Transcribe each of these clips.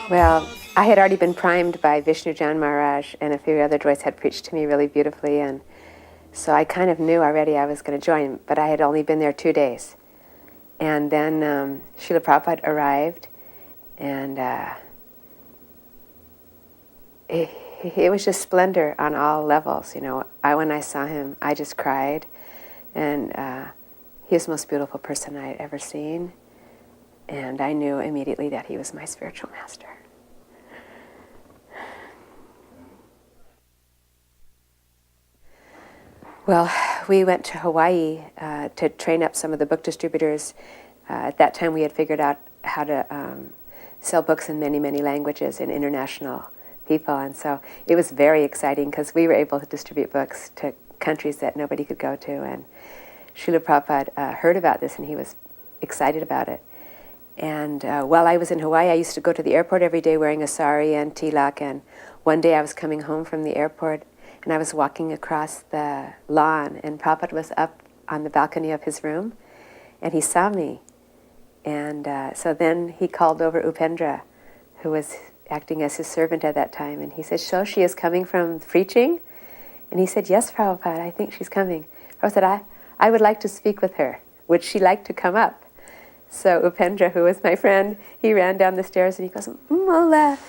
Well, I had already been primed by Vishnu Jan Maharaj, and a few other devotees had preached to me really beautifully, and so I kind of knew already I was going to join, but I had only been there 2 days. And then Srila Prabhupada arrived, and it was just splendor on all levels. You know, when I saw him, I just cried, and he was the most beautiful person I had ever seen, and I knew immediately that he was my spiritual master. Well, we went to Hawaii to train up some of the book distributors. At that time, we had figured out how to sell books in many, many languages and international people. And so it was very exciting because we were able to distribute books to countries that nobody could go to. And Srila Prabhupada heard about this, and he was excited about it. And while I was in Hawaii, I used to go to the airport every day wearing a sari and tilak. And one day I was coming home from the airport, and I was walking across the lawn, and Prabhupada was up on the balcony of his room, and he saw me. And so then he called over Upendra, who was acting as his servant at that time, and he said, "So she is coming from preaching?" And he said, "Yes, Prabhupada, I think she's coming." Prabhupada said, I would like to speak with her. Would she like to come up? So Upendra, who was my friend, he ran down the stairs, and he goes, "Mula,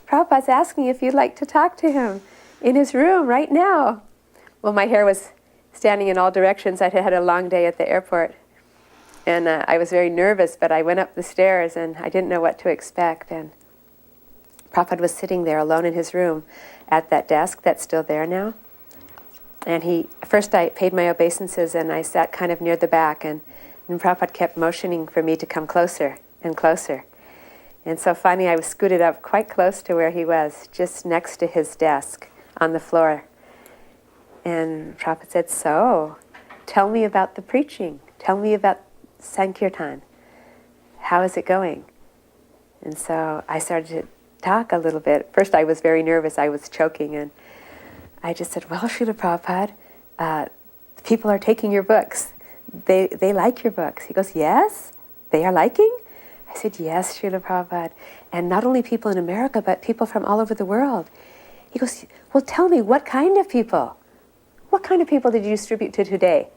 Prabhupada's asking if you'd like to talk to him in his room right now." Well, my hair was standing in all directions. I had had a long day at the airport, and I was very nervous, but I went up the stairs, and I didn't know what to expect. And Prabhupada was sitting there alone in his room at that desk that's still there now. And first I paid my obeisances, and I sat kind of near the back, and Prabhupada kept motioning for me to come closer and closer. And so finally I was scooted up quite close to where he was, just next to his desk on the floor. And Prabhupada said, "So, tell me about the preaching. Tell me about Sankirtan. How is it going?" And so I started to talk a little bit. First I was very nervous. I was choking, and I just said, "Well, Srila Prabhupada, people are taking your books. They like your books." He goes, "Yes? They are liking?" I said, "Yes, Srila Prabhupada. And not only people in America, but people from all over the world." He goes, "Well, tell me, what kind of people? What kind of people did you distribute to today?"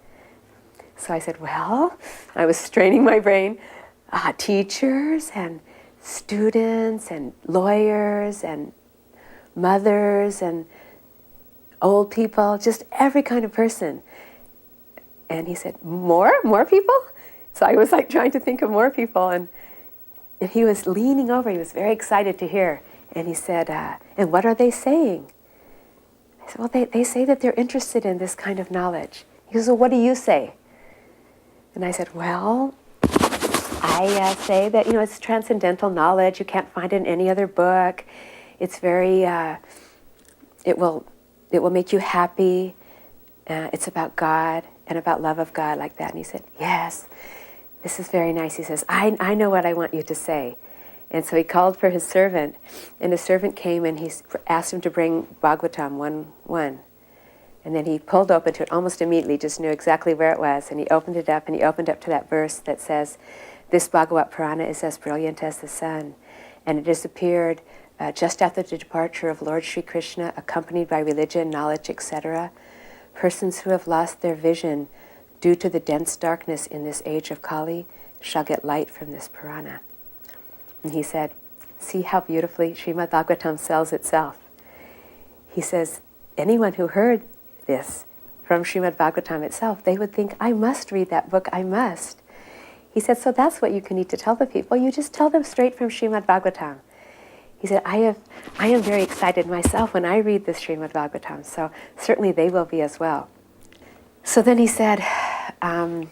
So I said, well, I was straining my brain. Teachers and students and lawyers and mothers and old people, just every kind of person. And he said, more people? So I was like trying to think of more people, and he was leaning over. He was very excited to hear. And he said, "And what are they saying?" I said, "Well, they say that they're interested in this kind of knowledge." He goes, "Well, what do you say?" And I said, "Well, I say that, it's transcendental knowledge. You can't find it in any other book. It's very, it will make you happy. It's about God and about love of God," like that. And he said, "Yes, this is very nice." He says, I know what I want you to say." And so he called for his servant, and the servant came, and he asked him to bring Bhagavatam 1:1. And then he pulled open to it almost immediately, just knew exactly where it was, and he opened it up, and he opened up to that verse that says, "This Bhagavat Purana is as brilliant as the sun, and it has appeared just after the departure of Lord Sri Krishna, accompanied by religion, knowledge, etc. Persons who have lost their vision due to the dense darkness in this age of Kali shall get light from this Purana." And he said, see how beautifully Srimad Bhagavatam sells itself. He says, anyone who heard this from Srimad Bhagavatam itself, they would think, I must read that book, I must. He said, so that's what you can need to tell the people. You just tell them straight from Srimad Bhagavatam. He said, I am very excited myself when I read this Srimad Bhagavatam, so certainly they will be as well. So then he said, and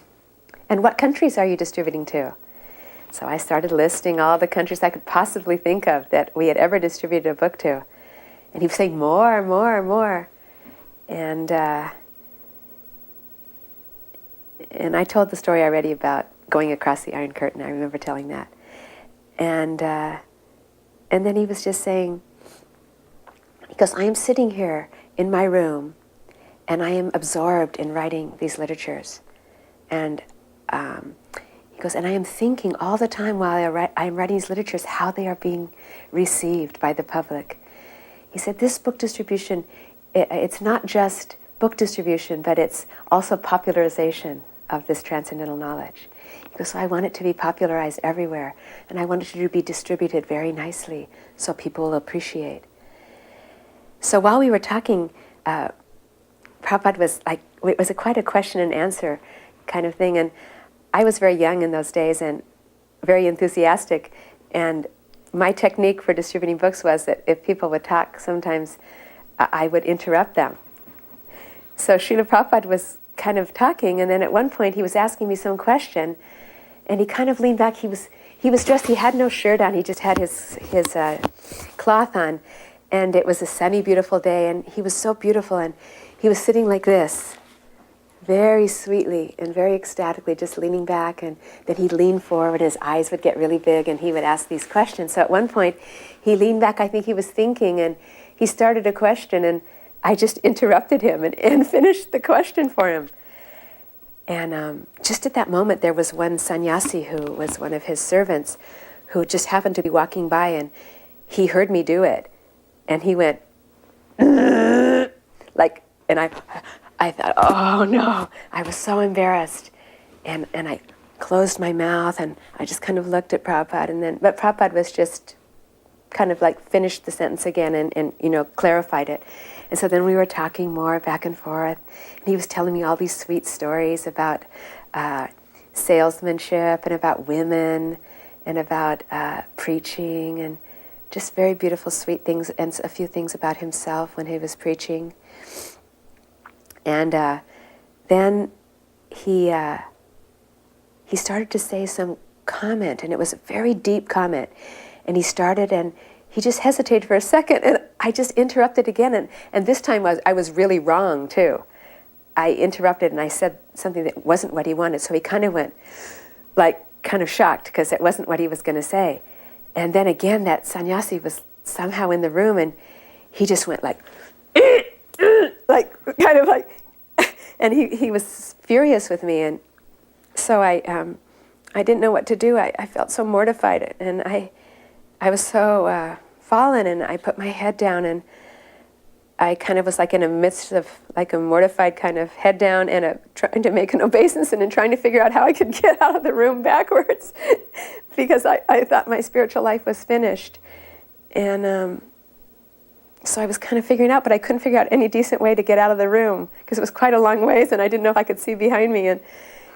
what countries are you distributing to? So I started listing all the countries I could possibly think of that we had ever distributed a book to. And he was saying, more. And I told the story already about going across the Iron Curtain. I remember telling that. And then he was just saying, He goes, I am sitting here in my room and I am absorbed in writing these literatures. And he goes, and I am thinking all the time while I am writing these literatures how they are being received by the public. He said, this book distribution, it's not just book distribution, but it's also popularization of this transcendental knowledge. He goes, so I want it to be popularized everywhere, and I want it to be distributed very nicely so people will appreciate. So while we were talking, Prabhupada was like, it was quite a question and answer kind of thing, and I was very young in those days and very enthusiastic, and my technique for distributing books was that if people would talk, sometimes I would interrupt them. So Srila Prabhupada was kind of talking, and then at one point he was asking me some question, and he kind of leaned back. He was dressed, he had no shirt on, he just had his cloth on, and it was a sunny, beautiful day, and he was so beautiful, and he was sitting like this, very sweetly and very ecstatically, just leaning back, and then he'd lean forward, his eyes would get really big, and he would ask these questions. So at one point, he leaned back, I think he was thinking, and he started a question, and I just interrupted him and finished the question for him. And just at that moment, there was one sannyasi who was one of his servants who just happened to be walking by, and he heard me do it, and he went, like, and I thought, oh no, I was so embarrassed. And I closed my mouth and I just kind of looked at Prabhupada, but Prabhupada was just kind of like finished the sentence again and clarified it. And so then we were talking more back and forth, and he was telling me all these sweet stories about salesmanship and about women and about preaching, and just very beautiful, sweet things, and a few things about himself when he was preaching. And then he started to say some comment, and it was a very deep comment. And he started, and he just hesitated for a second, and I just interrupted again. And this time I was really wrong, too. I interrupted, and I said something that wasn't what he wanted. So he kind of went, like, kind of shocked, because it wasn't what he was going to say. And then again, that sannyasi was somehow in the room, and he just went like, like, kind of like, and he was furious with me, and so I didn't know what to do. I felt so mortified, and I was so fallen, and I put my head down, and I kind of was like in the midst of like a mortified kind of head down and trying to make an obeisance and trying to figure out how I could get out of the room backwards because I thought my spiritual life was finished. And so I was kind of figuring out, but I couldn't figure out any decent way to get out of the room because it was quite a long ways and I didn't know if I could see behind me. And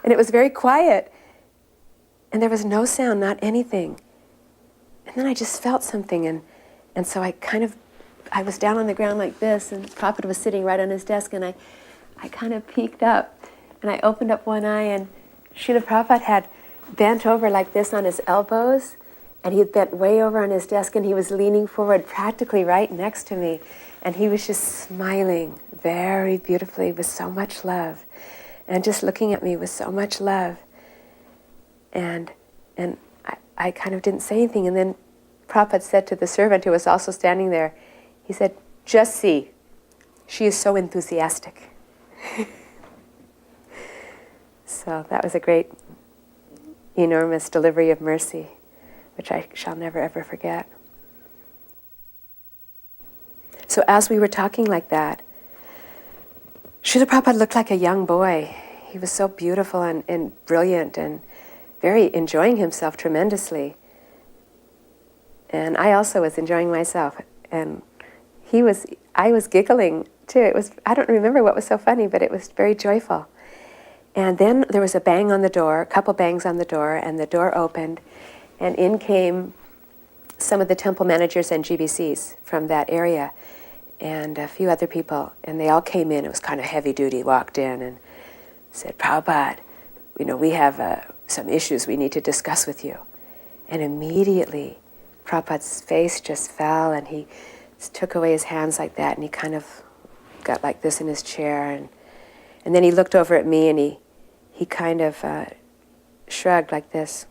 it was very quiet. And there was no sound, not anything. And then I just felt something. And so I was down on the ground like this, and Prabhupada was sitting right on his desk, and I kind of peeked up. And I opened up one eye, and Srila Prabhupada had bent over like this on his elbows, and he had bent way over on his desk, and he was leaning forward practically right next to me. And he was just smiling very beautifully with so much love, and just looking at me with so much love. And I kind of didn't say anything. And then Prabhupada said to the servant who was also standing there, he said, "Just see, she is so enthusiastic." So that was a great, enormous delivery of mercy, which I shall never ever forget. So as we were talking like that, Srila Prabhupada looked like a young boy. He was so beautiful and brilliant and very enjoying himself tremendously. And I also was enjoying myself. And I was giggling too. I don't remember what was so funny, but it was very joyful. And then there was a bang on the door, a couple bangs on the door, and the door opened, and in came some of the temple managers and GBCs from that area, and a few other people, and they all came in. It was kind of heavy duty, walked in and said, "Prabhupada, we have some issues we need to discuss with you." And immediately, Prabhupada's face just fell, and he took away his hands like that, and he kind of got like this in his chair, and then he looked over at me, and he kind of shrugged like this,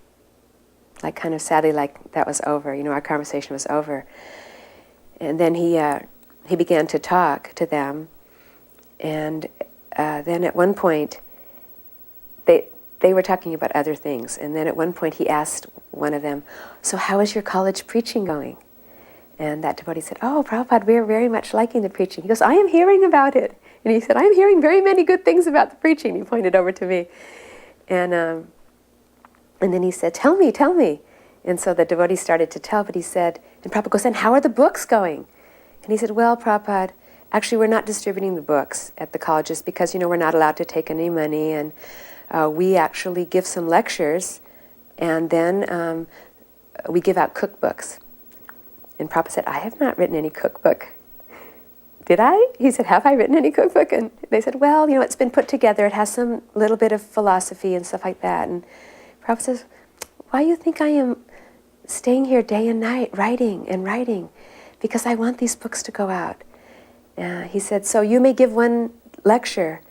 like kind of sadly, like that was over. Our conversation was over. And then he he began to talk to them, and then at one point, they were talking about other things, and then at one point he asked one of them, "So how is your college preaching going?" And that devotee said, "Oh, Prabhupada, we're very much liking the preaching." He goes, "I am hearing about it." And he said, "I'm hearing very many good things about the preaching." He pointed over to me. And then he said, "Tell me, tell me." And so the devotee started to tell, but he said, and Prabhupada goes, "And how are the books going?" And he said, "Well, Prabhupada, actually we're not distributing the books at the colleges because, we're not allowed to take any money, and we actually give some lectures, and then we give out cookbooks." And Prabhupada said, "I have not written any cookbook." "Did I?" He said, "Have I written any cookbook?" And they said, "Well, it's been put together. It has some little bit of philosophy and stuff like that." And Prabhupada says, "Why do you think I am staying here day and night writing and writing? Because I want these books to go out." He said, "So you may give one lecture,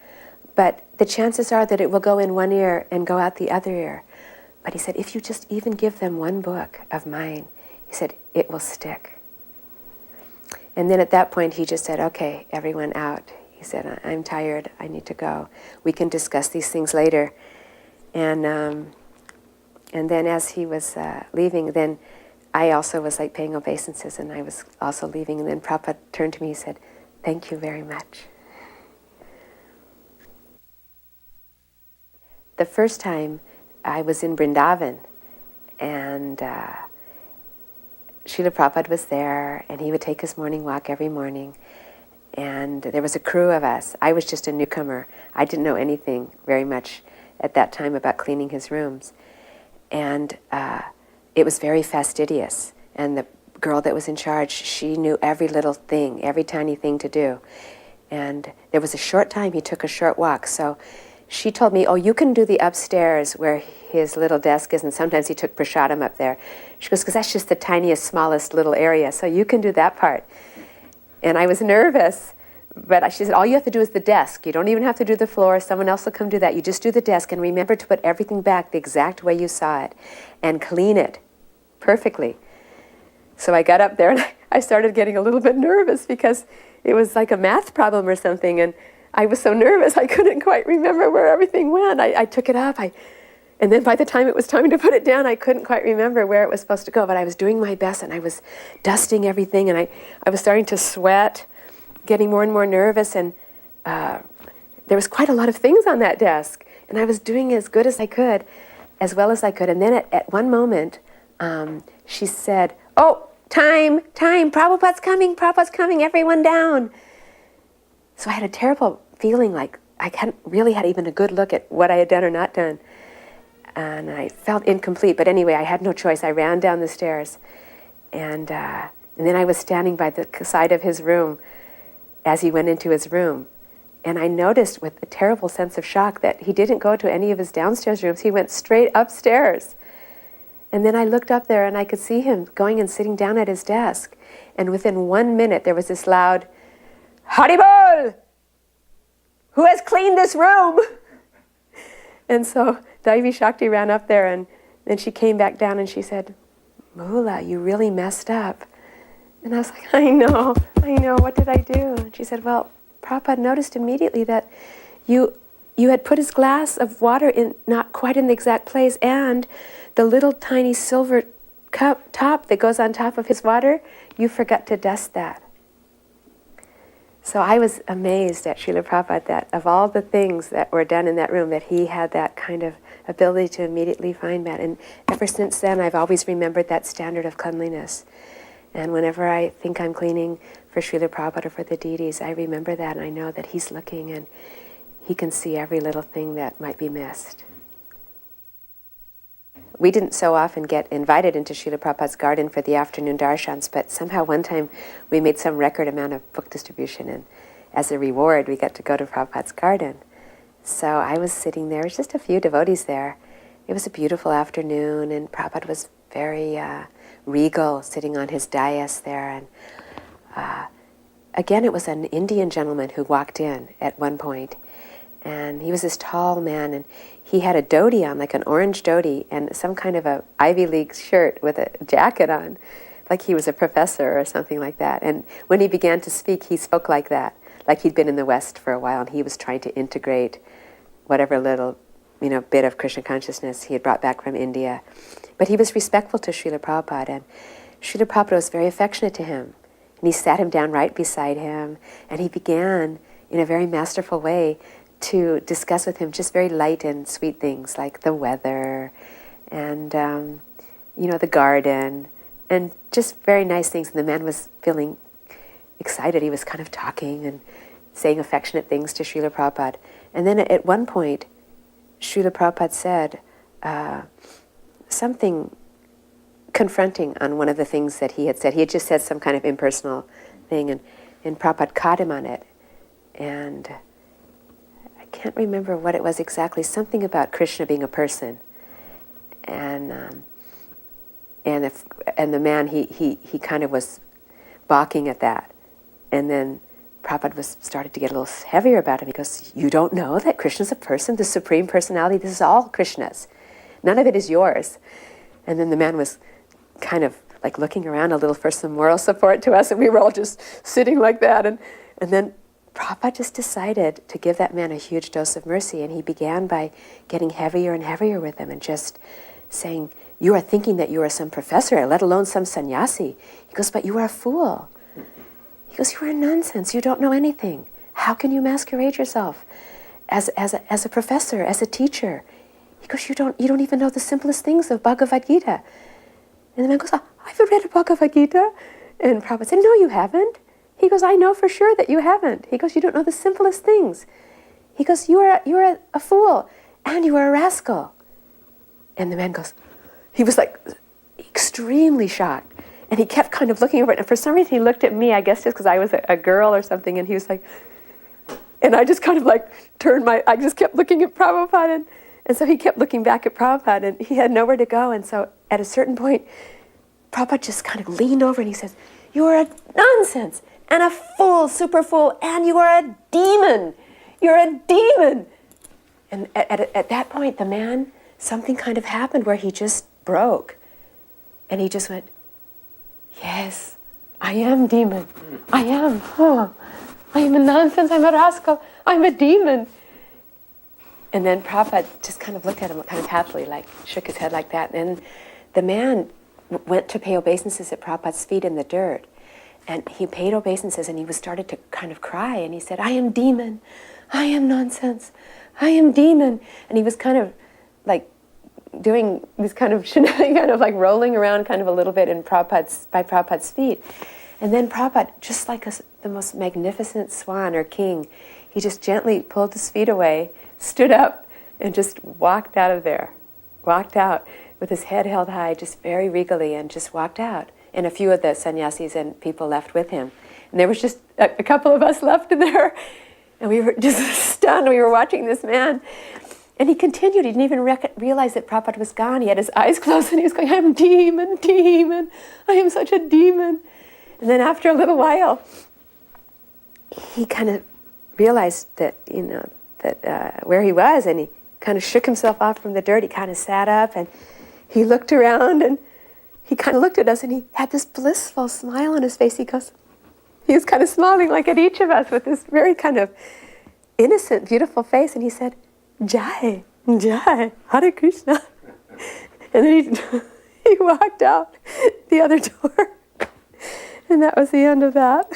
but the chances are that it will go in one ear and go out the other ear. But," he said, "if you just even give them one book of mine," he said, "it will stick." And then at that point he just said, "Okay, everyone out." He said, "I'm tired, I need to go. We can discuss these things later." And then as he was leaving, then I also was like paying obeisances, and I was also leaving. And then Prabhupada turned to me, he said, "Thank you very much." The first time I was in Vrindavan, and Srila Prabhupada was there, and he would take his morning walk every morning. And there was a crew of us. I was just a newcomer. I didn't know anything very much at that time about cleaning his rooms. And it was very fastidious. And the girl that was in charge, she knew every little thing, every tiny thing to do. And there was a short time, he took a short walk. So she told me, "Oh, you can do the upstairs where his little desk is," and sometimes he took prasadam up there. She goes, "Because that's just the tiniest, smallest little area, so you can do that part." And I was nervous, but she said, "All you have to do is the desk. You don't even have to do the floor. Someone else will come do that. You just do the desk, and remember to put everything back the exact way you saw it, and clean it perfectly." So I got up there, and I started getting a little bit nervous because it was like a math problem or something, and I was so nervous I couldn't quite remember where everything went. I took it up, and then by the time it was time to put it down, I couldn't quite remember where it was supposed to go, but I was doing my best, and I was dusting everything, and I was starting to sweat, getting more and more nervous, and there was quite a lot of things on that desk, and I was doing as good as I could, as well as I could. And then at one moment, she said, "Oh, time, Prabhupada's coming, everyone down." So I had a terrible feeling like I hadn't really had even a good look at what I had done or not done. And I felt incomplete, but anyway, I had no choice. I ran down the stairs, and then I was standing by the side of his room as he went into his room. And I noticed with a terrible sense of shock that he didn't go to any of his downstairs rooms. He went straight upstairs. And then I looked up there, and I could see him going and sitting down at his desk. And within 1 minute, there was this loud, "Haribol! Who has cleaned this room?" And so Devi Shakti ran up there, and then she came back down and she said, "Mula, you really messed up." And I was like, I know, what did I do?" And she said, "Well, Prabhupada noticed immediately that you had put his glass of water in not quite in the exact place, and the little tiny silver cup top that goes on top of his water, you forgot to dust that." So I was amazed at Srila Prabhupada that of all the things that were done in that room, that he had that kind of ability to immediately find that. And ever since then, I've always remembered that standard of cleanliness. And whenever I think I'm cleaning for Srila Prabhupada or for the deities, I remember that, and I know that he's looking and he can see every little thing that might be missed. We didn't so often get invited into Srila Prabhupada's garden for the afternoon darshans, but somehow one time we made some record amount of book distribution, and as a reward we got to go to Prabhupada's garden. So I was sitting there, just a few devotees there. It was a beautiful afternoon, and Prabhupada was very regal, sitting on his dais there. And again, it was an Indian gentleman who walked in at one point, and he was this tall man, and he had a dhoti on, like an orange dhoti, and some kind of a Ivy League shirt with a jacket on. like he was a professor or something like that. And when he began to speak, he spoke like that, like he'd been in the West for a while, and he was trying to integrate whatever little, bit of Krishna consciousness he had brought back from India. But he was respectful to Srila Prabhupada, and Srila Prabhupada was very affectionate to him. And he sat him down right beside him, and he began, in a very masterful way, to discuss with him just very light and sweet things like the weather and, the garden, and just very nice things. And the man was feeling excited. He was kind of talking and saying affectionate things to Srila Prabhupada. And then at one point, Srila Prabhupada said something confronting on one of the things that he had said. He had just said some kind of impersonal thing, and Prabhupada caught him on it. And I can't remember what it was exactly, something about Krishna being a person. And the man, he kind of was balking at that. And then Prabhupada started to get a little heavier about him. He goes, "You don't know that Krishna's a person, the Supreme Personality? This is all Krishna's. None of it is yours." And then the man was kind of like looking around a little for some moral support to us, and we were all just sitting like that. And then Prabhupada just decided to give that man a huge dose of mercy, and he began by getting heavier and heavier with him and just saying, "You are thinking that you are some professor, let alone some sannyasi." He goes, "But you are a fool." He goes, "You are nonsense. You don't know anything. How can you masquerade yourself as a professor, as a teacher?" He goes, "You don't even know the simplest things of Bhagavad Gita." And the man goes, "I've read a Bhagavad Gita." And Prabhupada said, "No, you haven't." He goes, "I know for sure that you haven't." He goes, "You don't know the simplest things." He goes, "You are a fool, and you are a rascal." And the man goes, he was like extremely shocked. And he kept kind of looking over it. And for some reason he looked at me, I guess just because I was a girl or something. And he was like, and I just kind of like I just kept looking at Prabhupada. And so he kept looking back at Prabhupada, and he had nowhere to go. And so at a certain point, Prabhupada just kind of leaned over and he says, "You are a nonsense and a fool, super fool, and you are a demon. You're a demon." And at that point, the man, something kind of happened where he just broke. And he just went, "Yes, I am demon. I am. Oh, I am a nonsense. I'm a rascal. I'm a demon." And then Prabhupada just kind of looked at him kind of happily, like shook his head like that. And the man went to pay obeisances at Prabhupada's feet in the dirt. And he paid obeisances, and he started to kind of cry. And he said, "I am demon. I am nonsense. I am demon." And he was kind of like doing this kind of kind of like rolling around kind of a little bit by Prabhupada's feet. And then Prabhupada, just like the most magnificent swan or king, he just gently pulled his feet away, stood up, and just walked out of there. Walked out with his head held high, just very regally, and just walked out. And a few of the sannyasis and people left with him. And there was just a couple of us left in there. And we were just stunned. We were watching this man. And he continued. He didn't even realize that Prabhupada was gone. He had his eyes closed, and he was going, "I'm demon, demon. I am such a demon." And then after a little while, he kind of realized that, where he was, and he kind of shook himself off from the dirt. He kind of sat up, and he looked around, and he kind of looked at us, and he had this blissful smile on his face. He was kind of smiling like at each of us with this very kind of innocent, beautiful face, and he said, "Jai, Jai, Hare Krishna." And then he walked out the other door. And that was the end of that.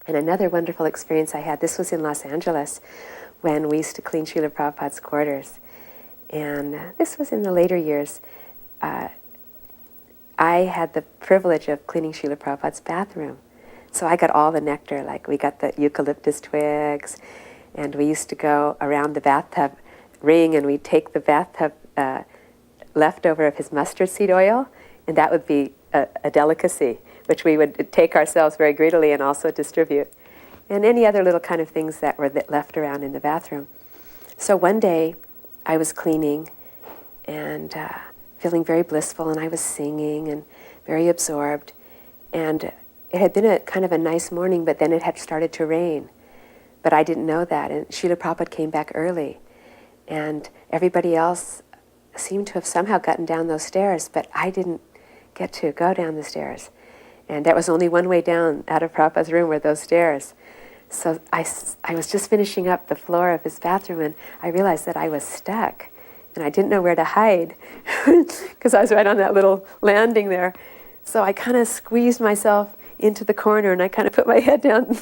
And another wonderful experience I had, this was in Los Angeles when we used to clean Srila Prabhupada's quarters. And this was in the later years. I had the privilege of cleaning Srila Prabhupada's bathroom. So I got all the nectar, like we got the eucalyptus twigs, and we used to go around the bathtub ring, and we'd take the bathtub leftover of his mustard seed oil, and that would be a delicacy, which we would take ourselves very greedily and also distribute, and any other little kind of things that were left around in the bathroom. So one day I was cleaning and feeling very blissful, and I was singing and very absorbed, and it had been a kind of a nice morning, but then it had started to rain. But I didn't know that, and Srila Prabhupada came back early, and everybody else seemed to have somehow gotten down those stairs, but I didn't get to go down the stairs. And there was only one way down out of Prabhupada's room, were those stairs. So I was just finishing up the floor of his bathroom, and I realized that I was stuck. And I didn't know where to hide because I was right on that little landing there. So I kind of squeezed myself into the corner, and I kind of put my head down.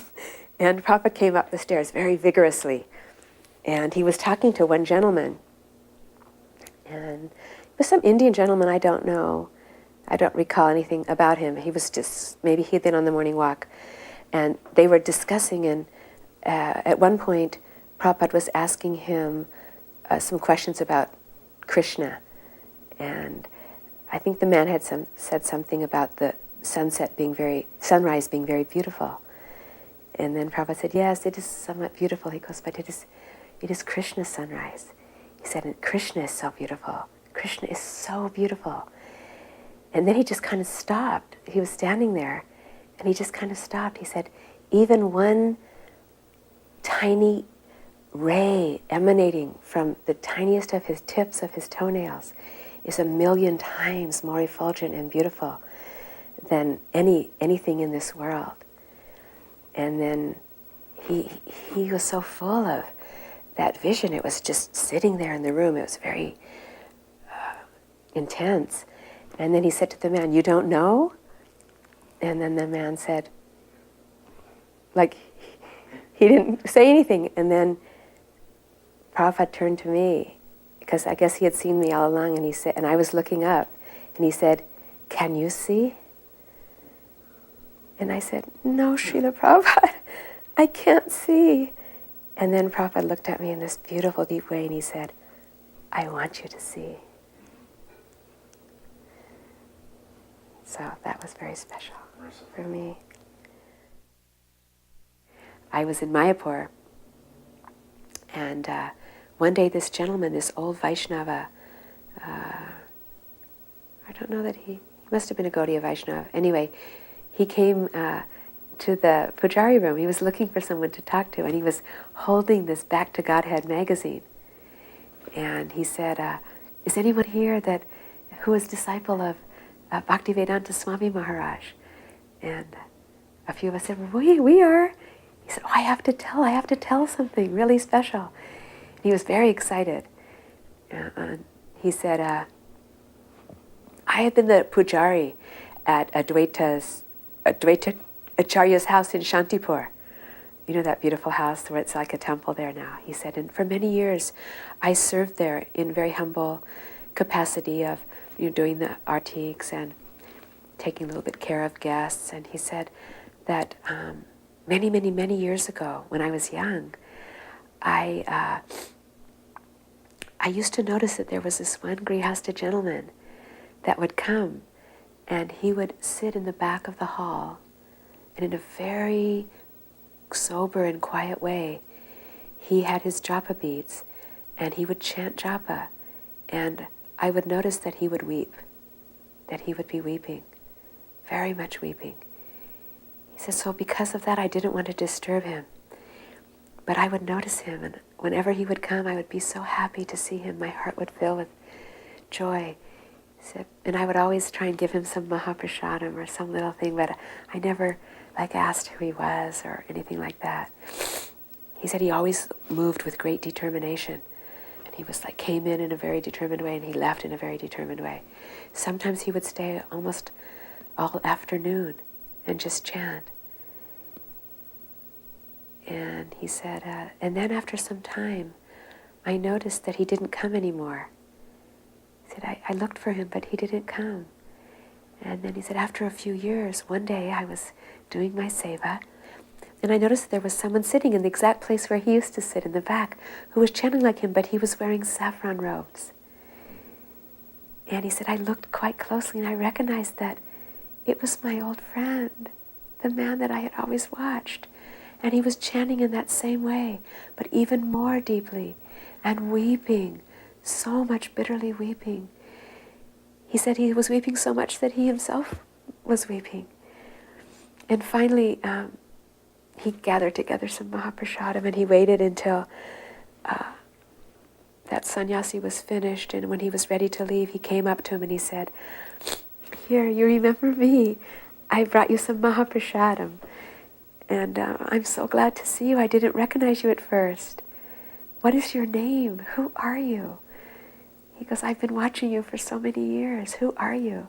And Prabhupada came up the stairs very vigorously. And he was talking to one gentleman. And it was some Indian gentleman, I don't know. I don't recall anything about him. He was just, maybe he'd been on the morning walk. And they were discussing, and at one point, Prabhupada was asking him some questions about Krishna. And I think the man had said something about the sunrise being very beautiful. And then Prabhupada said, yes, it is somewhat beautiful. He goes, but it is Krishna's sunrise. He said, and Krishna is so beautiful. Krishna is so beautiful. And then he just kind of stopped. He was standing there, and he just kind of stopped. He said, even one tiny ray emanating from the tiniest of his tips of his toenails is 1,000,000 times more effulgent and beautiful than anything in this world. And then he was so full of that vision. It was just sitting there in the room. It was very intense. And then he said to the man, you don't know? And then the man said, like, he didn't say anything. And then Prabhupada turned to me, because I guess he had seen me all along, and he said, and I was looking up, and he said, can you see? And I said, no, Srila Prabhupada, I can't see. And then Prabhupada looked at me in this beautiful, deep way, and he said, I want you to see. So that was very special for me. I was in Mayapur, and one day this gentleman, this old Vaishnava, I don't know that he must have been a Gaudiya Vaishnava. Anyway, he came to the Pujari room. He was looking for someone to talk to, and he was holding this Back to Godhead magazine. And he said, is anyone here who is disciple of Bhaktivedanta Swami Maharaj? And a few of us said, well, we are. He said, oh, I have to tell something really special. And he was very excited. He said, I have been the Pujari at Advaita Acharya's house in Shantipur. You know that beautiful house where it's like a temple there now. He said, and for many years I served there in very humble capacity of doing the artiques and taking a little bit care of guests. And he said that many years ago, when I was young, I used to notice that there was this one Grihasta gentleman that would come, and he would sit in the back of the hall, and in a very sober and quiet way, he had his japa beads, and he would chant japa, and I would notice that he would weep, that he would be weeping, very much weeping. He says, so because of that, I didn't want to disturb him, but I would notice him, and whenever he would come, I would be so happy to see him. My heart would fill with joy. He said, and I would always try and give him some Mahaprasadam or some little thing, but I never asked who he was or anything like that. He said he always moved with great determination. And he was came in a very determined way, and he left in a very determined way. Sometimes he would stay almost all afternoon and just chant. And he said, and then after some time, I noticed that he didn't come anymore. He said, I looked for him, but he didn't come. And then he said, after a few years, one day I was doing my seva, and I noticed there was someone sitting in the exact place where he used to sit in the back, who was chanting like him, but he was wearing saffron robes. And he said, I looked quite closely, and I recognized that it was my old friend, the man that I had always watched. And he was chanting in that same way, but even more deeply, and weeping, so much bitterly weeping. He said he was weeping so much that he himself was weeping. And finally, he gathered together some Mahaprasadam, and he waited until that sannyasi was finished, and when he was ready to leave, he came up to him and he said, "Here, you remember me? I brought you some Mahaprasadam, and I'm so glad to see you. I didn't recognize you at first. What is your name? Who are you?" He goes, "I've been watching you for so many years. Who are you?"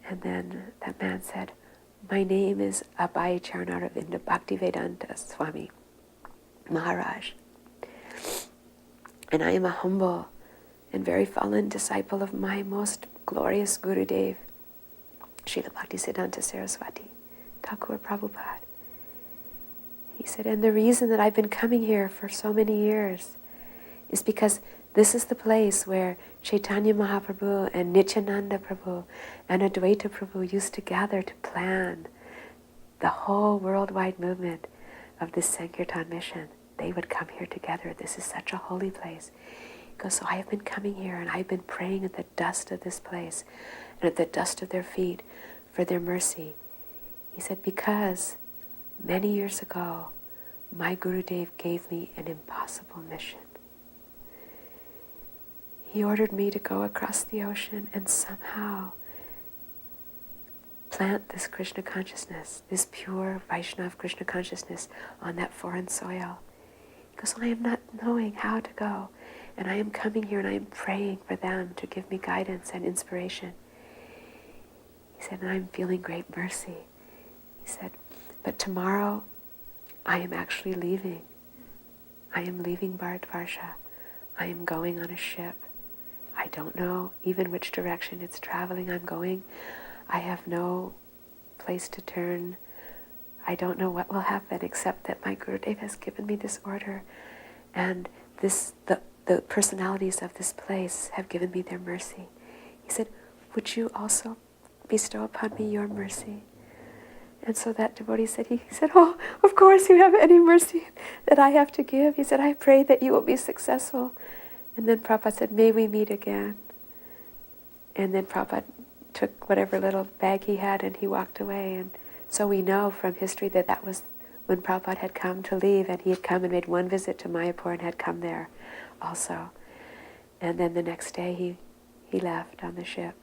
And then that man said, "My name is Abhay Charnaravinda Bhaktivedanta Swami Maharaj. And I am a humble and very fallen disciple of my most glorious Gurudev, Srila Bhaktisiddhanta Saraswati, Thakur Prabhupada." He said, "And the reason that I've been coming here for so many years is because this is the place where Chaitanya Mahaprabhu and Nityananda Prabhu and Advaita Prabhu used to gather to plan the whole worldwide movement of this Sankirtan mission. They would come here together. This is such a holy place." He goes, "So I have been coming here and I've been praying at the dust of this place and at the dust of their feet for their mercy." He said, "Because many years ago, my Gurudev gave me an impossible mission. He ordered me to go across the ocean and somehow plant this Krishna consciousness, this pure Vaishnava Krishna consciousness on that foreign soil. He goes, I am not knowing how to go, and I am coming here and I am praying for them to give me guidance and inspiration." He said, "And I'm feeling great mercy." He said, "But tomorrow I am actually leaving. I am leaving Bharatvarsha. I am going on a ship. I don't know even which direction it's traveling. I'm going. I have no place to turn. I don't know what will happen except that my Gurudev has given me this order, and the personalities of this place have given me their mercy." He said, "Would you also bestow upon me your mercy?" And so that devotee said, he said, "Oh, of course you have any mercy that I have to give." He said, "I pray that you will be successful." And then Prabhupada said, "May we meet again." And then Prabhupada took whatever little bag he had and he walked away. And so we know from history that that was when Prabhupada had come to leave, and he had come and made one visit to Mayapur and had come there also. And then the next day he left on the ship.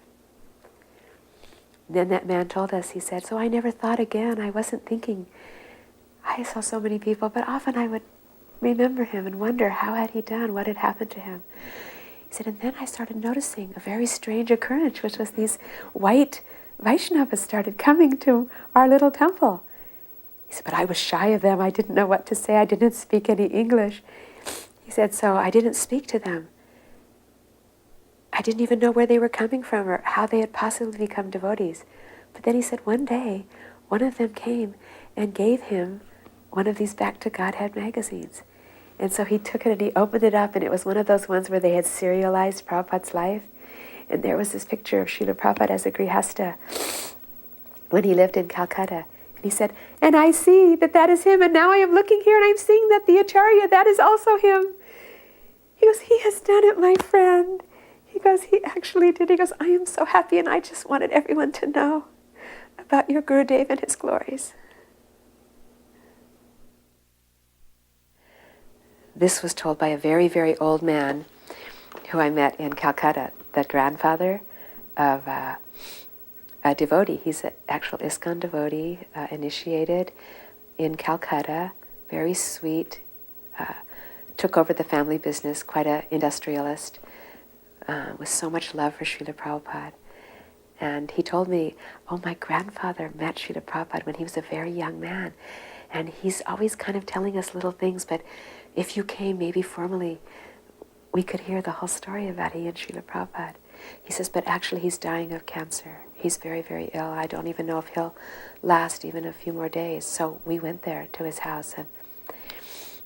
Then that man told us, he said, "So I never thought again. I wasn't thinking. I saw so many people, but often I would remember him and wonder how had he done, what had happened to him." He said, "And then I started noticing a very strange occurrence, which was these white Vaishnavas started coming to our little temple." He said, "But I was shy of them. I didn't know what to say. I didn't speak any English." He said, "So I didn't speak to them. I didn't even know where they were coming from or how they had possibly become devotees." But then he said one day, one of them came and gave him one of these Back to Godhead magazines. And so he took it and he opened it up, and it was one of those ones where they had serialized Prabhupada's life. And there was this picture of Srila Prabhupada as a Grihasta when he lived in Calcutta. And he said, "And I see that that is him, and now I am looking here and I'm seeing that the Acharya, that is also him." He goes, "He has done it, my friend." He goes, "He actually did." He goes, "I am so happy, and I just wanted everyone to know about your Gurudev and his glories." This was told by a very, very old man who I met in Calcutta, the grandfather of a devotee. He's an actual ISKCON devotee, initiated in Calcutta, very sweet, took over the family business, quite an industrialist, with so much love for Srila Prabhupada. And he told me, "Oh, my grandfather met Srila Prabhupada when he was a very young man. And he's always kind of telling us little things, but if you came maybe formally, we could hear the whole story about he and Srila Prabhupada." He says, "But actually he's dying of cancer. He's very, very ill. I don't even know if he'll last even a few more days." So we went there to his house, and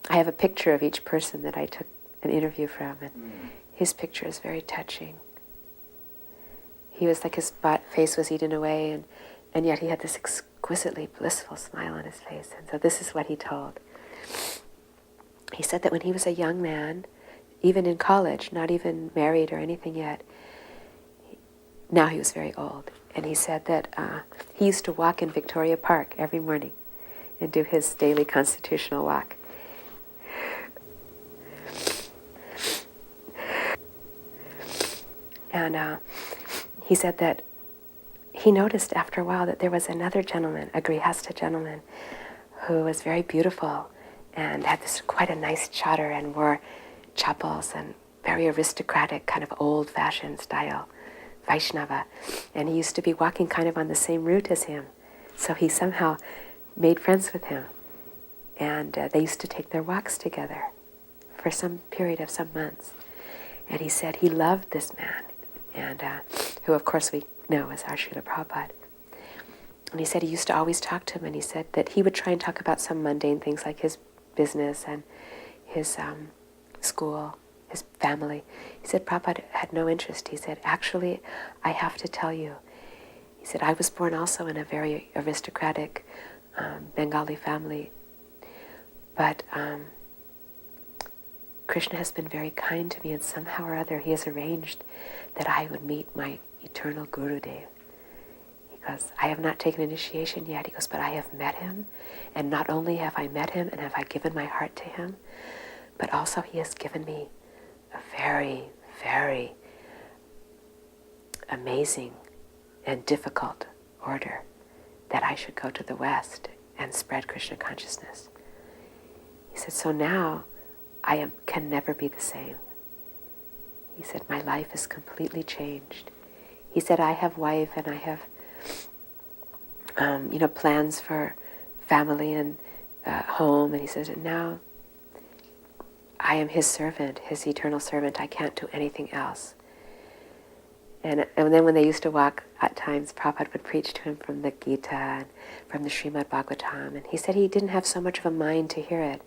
I have a picture of each person that I took an interview from, and his picture is very touching. He was like his face was eaten away, and yet he had this exquisitely blissful smile on his face. And so this is what he told. He said that when he was a young man, even in college, not even married or anything yet, now he was very old, and he said that he used to walk in Victoria Park every morning and do his daily constitutional walk. And he said that he noticed after a while that there was another gentleman, a Grihasta gentleman, who was very beautiful and had this quite a nice chadar and wore chappals and very aristocratic, kind of old-fashioned style, Vaishnava. And he used to be walking kind of on the same route as him. So he somehow made friends with him. And they used to take their walks together for some period of some months. And he said he loved this man, and who of course we know as our Srila Prabhupada. And he said he used to always talk to him, and he said that he would try and talk about some mundane things like his business and his school, his family. He said Prabhupada had no interest. He said, actually, I have to tell you. He said, I was born also in a very aristocratic Bengali family, but Krishna has been very kind to me, and somehow or other he has arranged that I would meet my eternal Gurudev. He goes, I have not taken initiation yet. He goes, but I have met him, and not only have I met him and have I given my heart to him, but also he has given me a very, very amazing and difficult order that I should go to the West and spread Krishna consciousness. He said, so now I can never be the same. He said, my life is completely changed. He said, I have wife and I have plans for family and home. And he says, and now I am his servant, his eternal servant. I can't do anything else. And then when they used to walk, at times Prabhupada would preach to him from the Gita and from the Srimad Bhagavatam. And he said he didn't have so much of a mind to hear it,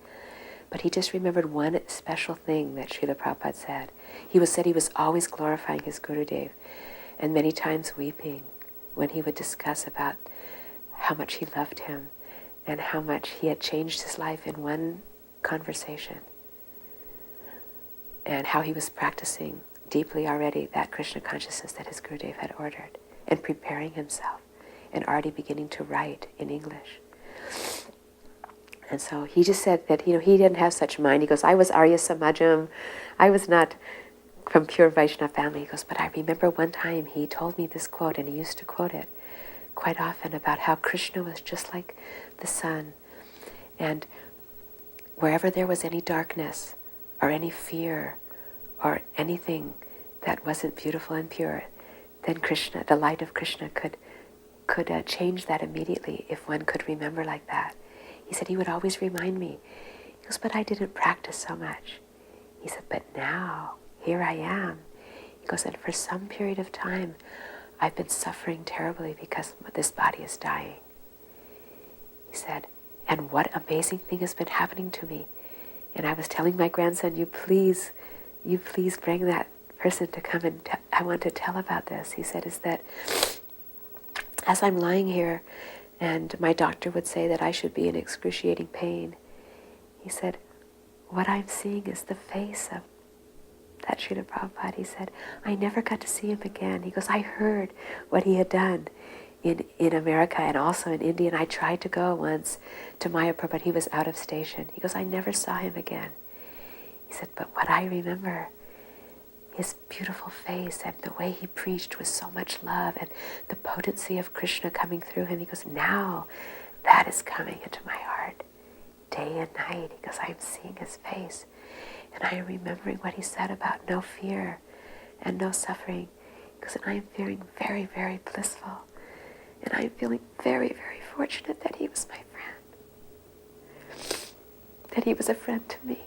but he just remembered one special thing that Srila Prabhupada said. He said he was always glorifying his Gurudev, and many times weeping when he would discuss about how much he loved him and how much he had changed his life in one conversation, and how he was practicing deeply already that Krishna consciousness that his Gurudev had ordered, and preparing himself, and already beginning to write in English. And so he just said that he didn't have such mind. He goes, I was Arya Samajam. I was not from pure Vaishnava family. He goes, but I remember one time he told me this quote, and he used to quote it quite often, about how Krishna was just like the sun. And wherever there was any darkness or any fear or anything that wasn't beautiful and pure, then Krishna, the light of Krishna, could change that immediately if one could remember like that. He said he would always remind me. He goes, but I didn't practice so much. He said, but now, here I am. He goes, and for some period of time, I've been suffering terribly because this body is dying. He said, and what amazing thing has been happening to me. And I was telling my grandson, you please bring that person to come and I want to tell about this. He said, is that as I'm lying here and my doctor would say that I should be in excruciating pain, he said, what I'm seeing is the face of that Srila Prabhupada. He said, I never got to see him again. He goes, I heard what he had done in America and also in India, and I tried to go once to Mayapur, but he was out of station. He goes, I never saw him again. He said, but what I remember, his beautiful face and the way he preached with so much love and the potency of Krishna coming through him. He goes, now that is coming into my heart day and night. He goes, I'm seeing his face. And I am remembering what he said about no fear and no suffering. He goes, and I am feeling very, very blissful. And I am feeling very, very fortunate that he was my friend. That he was a friend to me.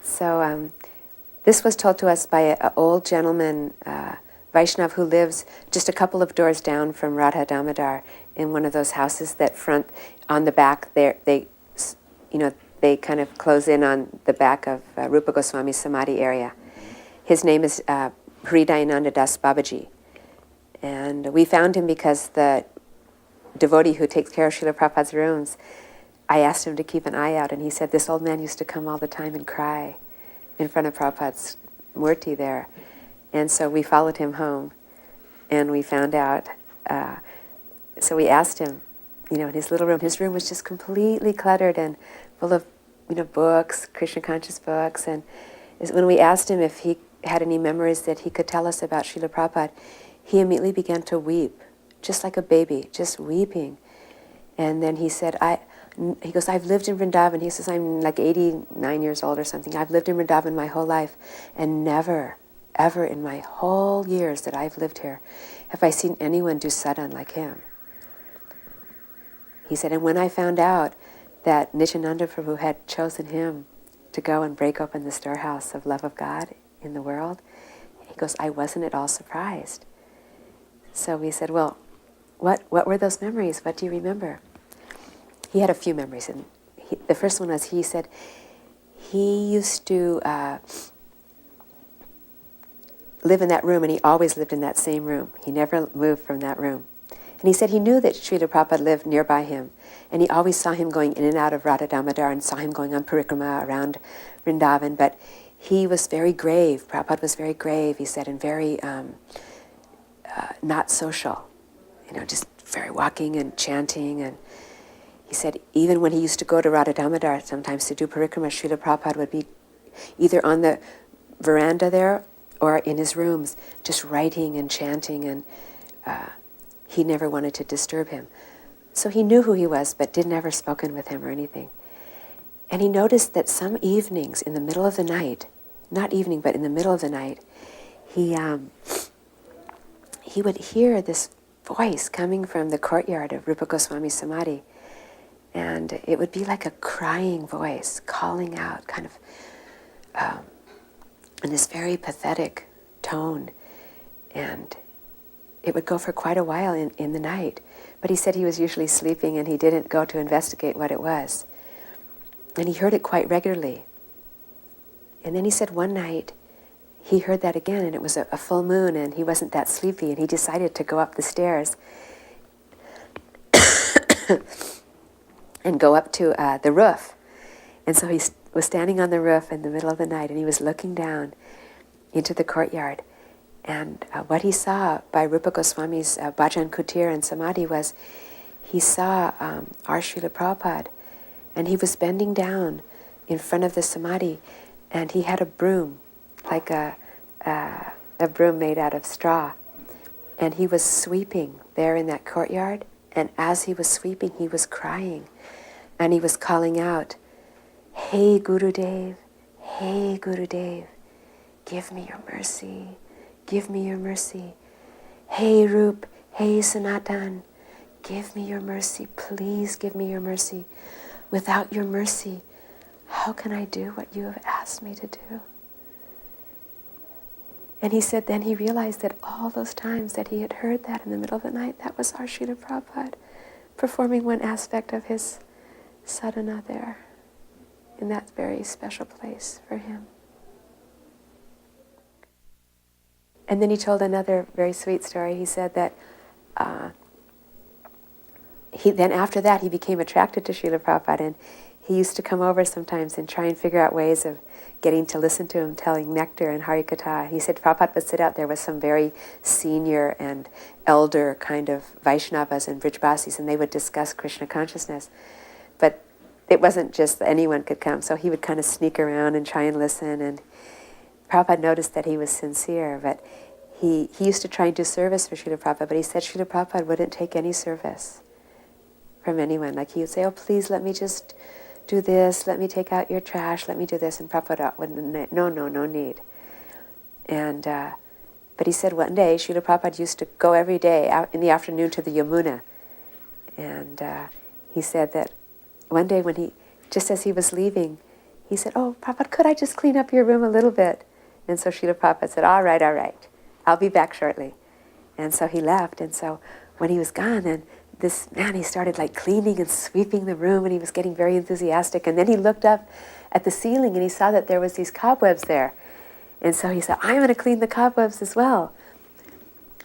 So this was told to us by an old gentleman, Vaishnav, who lives just a couple of doors down from Radha Damodar in one of those houses that front on the back. They kind of close in on the back of Rupa Goswami's Samadhi area. His name is Hridayananda Das Babaji. And we found him because the devotee who takes care of Srila Prabhupada's rooms, I asked him to keep an eye out, and he said this old man used to come all the time and cry in front of Prabhupada's murti there. And so we followed him home, and we found out, so we asked him, in his little room. His room was just completely cluttered and full of books, Krishna conscious books, and when we asked him if he had any memories that he could tell us about Srila Prabhupada, he immediately began to weep, just like a baby, just weeping. And then he said, he goes, I've lived in Vrindavan. He says, I'm like 89 years old or something. I've lived in Vrindavan my whole life, and never, ever in my whole years that I've lived here have I seen anyone do sadhana like him. He said, and when I found out that Nityananda Prabhu had chosen him to go and break open the storehouse of love of God in the world, he goes, I wasn't at all surprised. So we said, well, what were those memories? What do you remember? He had a few memories. And the first one was, he said he used to live in that room, and he always lived in that same room. He never moved from that room. And he said he knew that Srila Prabhupada lived nearby him, and he always saw him going in and out of Radha Damodar and saw him going on parikrama around Vrindavan, but he was very grave. Prabhupada was very grave, he said, and very not social, just very walking and chanting. And he said even when he used to go to Radha Damodar sometimes to do parikrama, Srila Prabhupada would be either on the veranda there or in his rooms just writing and chanting, and he never wanted to disturb him. So he knew who he was, but didn't ever spoken with him or anything. And he noticed that some evenings in the middle of the night, not evening, but in the middle of the night, he would hear this voice coming from the courtyard of Rupa Goswami's Samadhi. And it would be like a crying voice, calling out, kind of in this very pathetic tone. And it would go for quite a while in the night. But he said he was usually sleeping and he didn't go to investigate what it was. And he heard it quite regularly. And then he said one night he heard that again, and it was a full moon, and he wasn't that sleepy, and he decided to go up the stairs and go up to the roof. And so he was standing on the roof in the middle of the night, and he was looking down into the courtyard. And what he saw by Rupa Goswami's Bhajan Kutir and Samadhi was, he saw our Srila Prabhupada, and he was bending down in front of the Samadhi, and he had a broom, like a broom made out of straw. And he was sweeping there in that courtyard, and as he was sweeping, he was crying. And he was calling out, "Hey Gurudev, hey Gurudev, give me your mercy. Give me your mercy. Hey Rup, hey Sanatan, give me your mercy. Please give me your mercy. Without your mercy, how can I do what you have asked me to do?" And he said then he realized that all those times that he had heard that in the middle of the night, that was our Srila Prabhupada performing one aspect of his sadhana there, in that very special place for him. And then he told another very sweet story. He said that then after that he became attracted to Srila Prabhupada, and he used to come over sometimes and try and figure out ways of getting to listen to him telling nectar and Harikatha. He said Prabhupada would sit out there with some very senior and elder kind of Vaishnavas and Vrijbasis, and they would discuss Krishna consciousness. But it wasn't just that anyone could come, so he would kind of sneak around and try and listen, and Prabhupada noticed that he was sincere, but he used to try and do service for Srila Prabhupada, but he said Srila Prabhupada wouldn't take any service from anyone. Like he would say, "Oh, please let me just do this, let me take out your trash, let me do this," and Prabhupada wouldn't, no need. And but he said one day Srila Prabhupada used to go every day out in the afternoon to the Yamuna, and he said that one day when just as he was leaving, he said, "Oh, Prabhupada, could I just clean up your room a little bit?" And so Srila Prabhupada said, all right, I'll be back shortly." And so he left, and so when he was gone, and this man, he started like cleaning and sweeping the room, and he was getting very enthusiastic. And then he looked up at the ceiling, and he saw that there was these cobwebs there. And so he said, "I'm going to clean the cobwebs as well."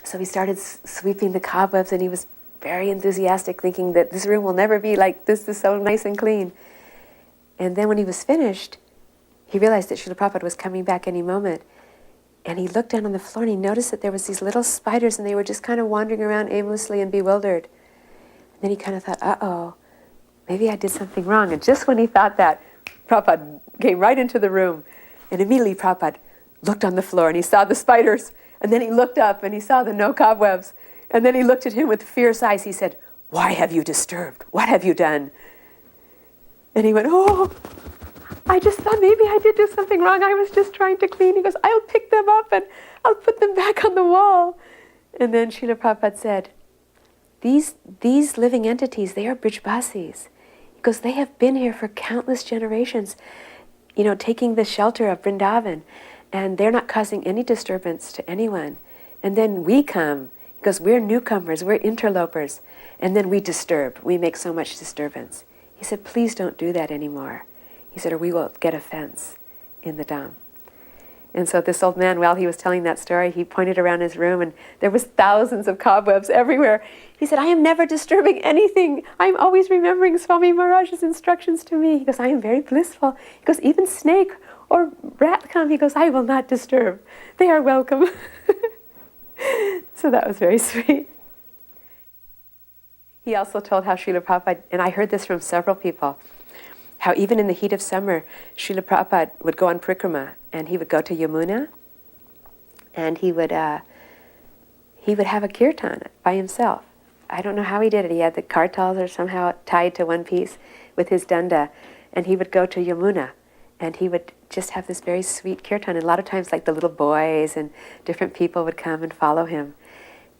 So he started sweeping the cobwebs, and he was very enthusiastic, thinking that this room will never be like this is so nice and clean. And then when he was finished, he realized that Srila Prabhupada was coming back any moment. And he looked down on the floor, and he noticed that there was these little spiders, and they were just kind of wandering around aimlessly and bewildered. And then he kind of thought, uh-oh, maybe I did something wrong. And just when he thought that, Prabhupada came right into the room, and immediately Prabhupada looked on the floor and he saw the spiders, and then he looked up and he saw the no cobwebs, and then he looked at him with fierce eyes. He said, "Why have you disturbed? What have you done?" And he went, "Oh, I just thought maybe I did do something wrong. I was just trying to clean." He goes, "I'll pick them up and I'll put them back on the wall." And then Srila Prabhupada said, these living entities, they are Brijbasis. Because they have been here for countless generations, taking the shelter of Vrindavan, and they're not causing any disturbance to anyone. And then we come, because we're newcomers, we're interlopers, and then we disturb. We make so much disturbance. He said, "Please don't do that anymore." He said, "Or we will get offense in the Dham." And so this old man, while he was telling that story, he pointed around his room and there was thousands of cobwebs everywhere. He said, "I am never disturbing anything. I'm always remembering Swami Maharaj's instructions to me." He goes, "I am very blissful." He goes, "Even snake or rat come." He goes, "I will not disturb. They are welcome." So that was very sweet. He also told how Srila Prabhupada, and I heard this from several people, how even in the heat of summer, Srila Prabhupada would go on parikrama, and he would go to Yamuna, and he would have a kirtan by himself. I don't know how he did it. He had the kartals or somehow tied to one piece with his danda, and he would go to Yamuna, and he would just have this very sweet kirtan. And a lot of times, like the little boys and different people would come and follow him.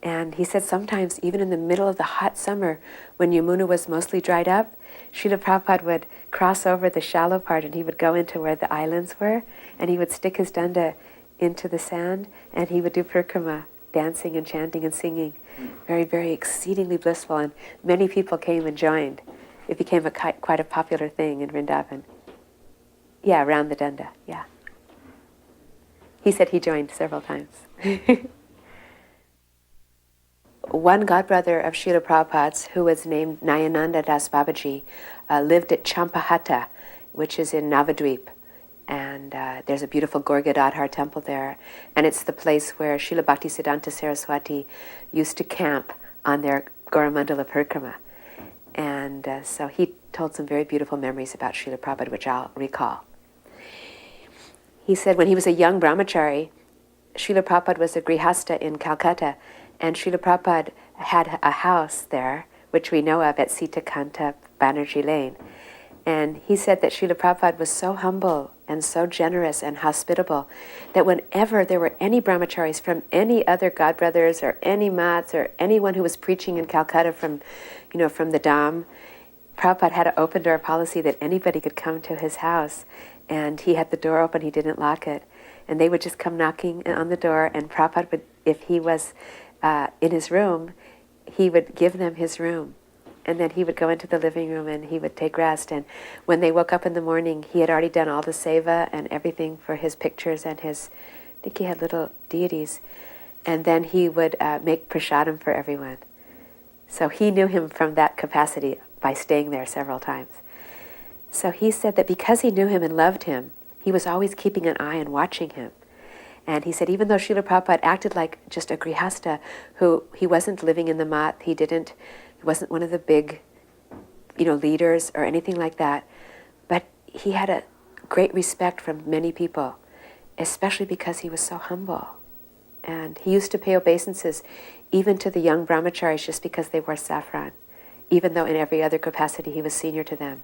And he said sometimes, even in the middle of the hot summer, when Yamuna was mostly dried up, Srila Prabhupada would cross over the shallow part and he would go into where the islands were, and he would stick his danda into the sand, and he would do parikrama, dancing and chanting and singing. Very, very exceedingly blissful, and many people came and joined. It became quite a popular thing in Vrindavan. Yeah, around the danda, yeah. He said he joined several times. One godbrother of Srila Prabhupada's, who was named Nayananda Das Babaji, lived at Champahata, which is in Navadvip. And there's a beautiful Gaur Gadadhar temple there. And it's the place where Srila Bhaktisiddhanta Saraswati used to camp on their Gauramandala Parikrama. And so he told some very beautiful memories about Srila Prabhupada, which I'll recall. He said when he was a young brahmachari, Srila Prabhupada was a grihasta in Calcutta, and Srila Prabhupada had a house there, which we know of at Sitakanta Banerjee Lane. And he said that Srila Prabhupada was so humble and so generous and hospitable that whenever there were any brahmacharis from any other godbrothers or any mats or anyone who was preaching in Calcutta from the Dham, Prabhupada had an open door policy that anybody could come to his house. And he had the door open, he didn't lock it. And they would just come knocking on the door, and Prabhupada would, if he was in his room, he would give them his room. And then he would go into the living room and he would take rest. And when they woke up in the morning, he had already done all the seva and everything for his pictures and his, I think he had little deities. And then he would make prasadam for everyone. So he knew him from that capacity by staying there several times. So he said that because he knew him and loved him, he was always keeping an eye and watching him. And he said even though Srila Prabhupada acted like just a grihasta, who he wasn't living in the mat, he wasn't one of the big, leaders or anything like that, but he had a great respect from many people, especially because he was so humble. And he used to pay obeisances even to the young brahmacharis just because they wore saffron, even though in every other capacity he was senior to them.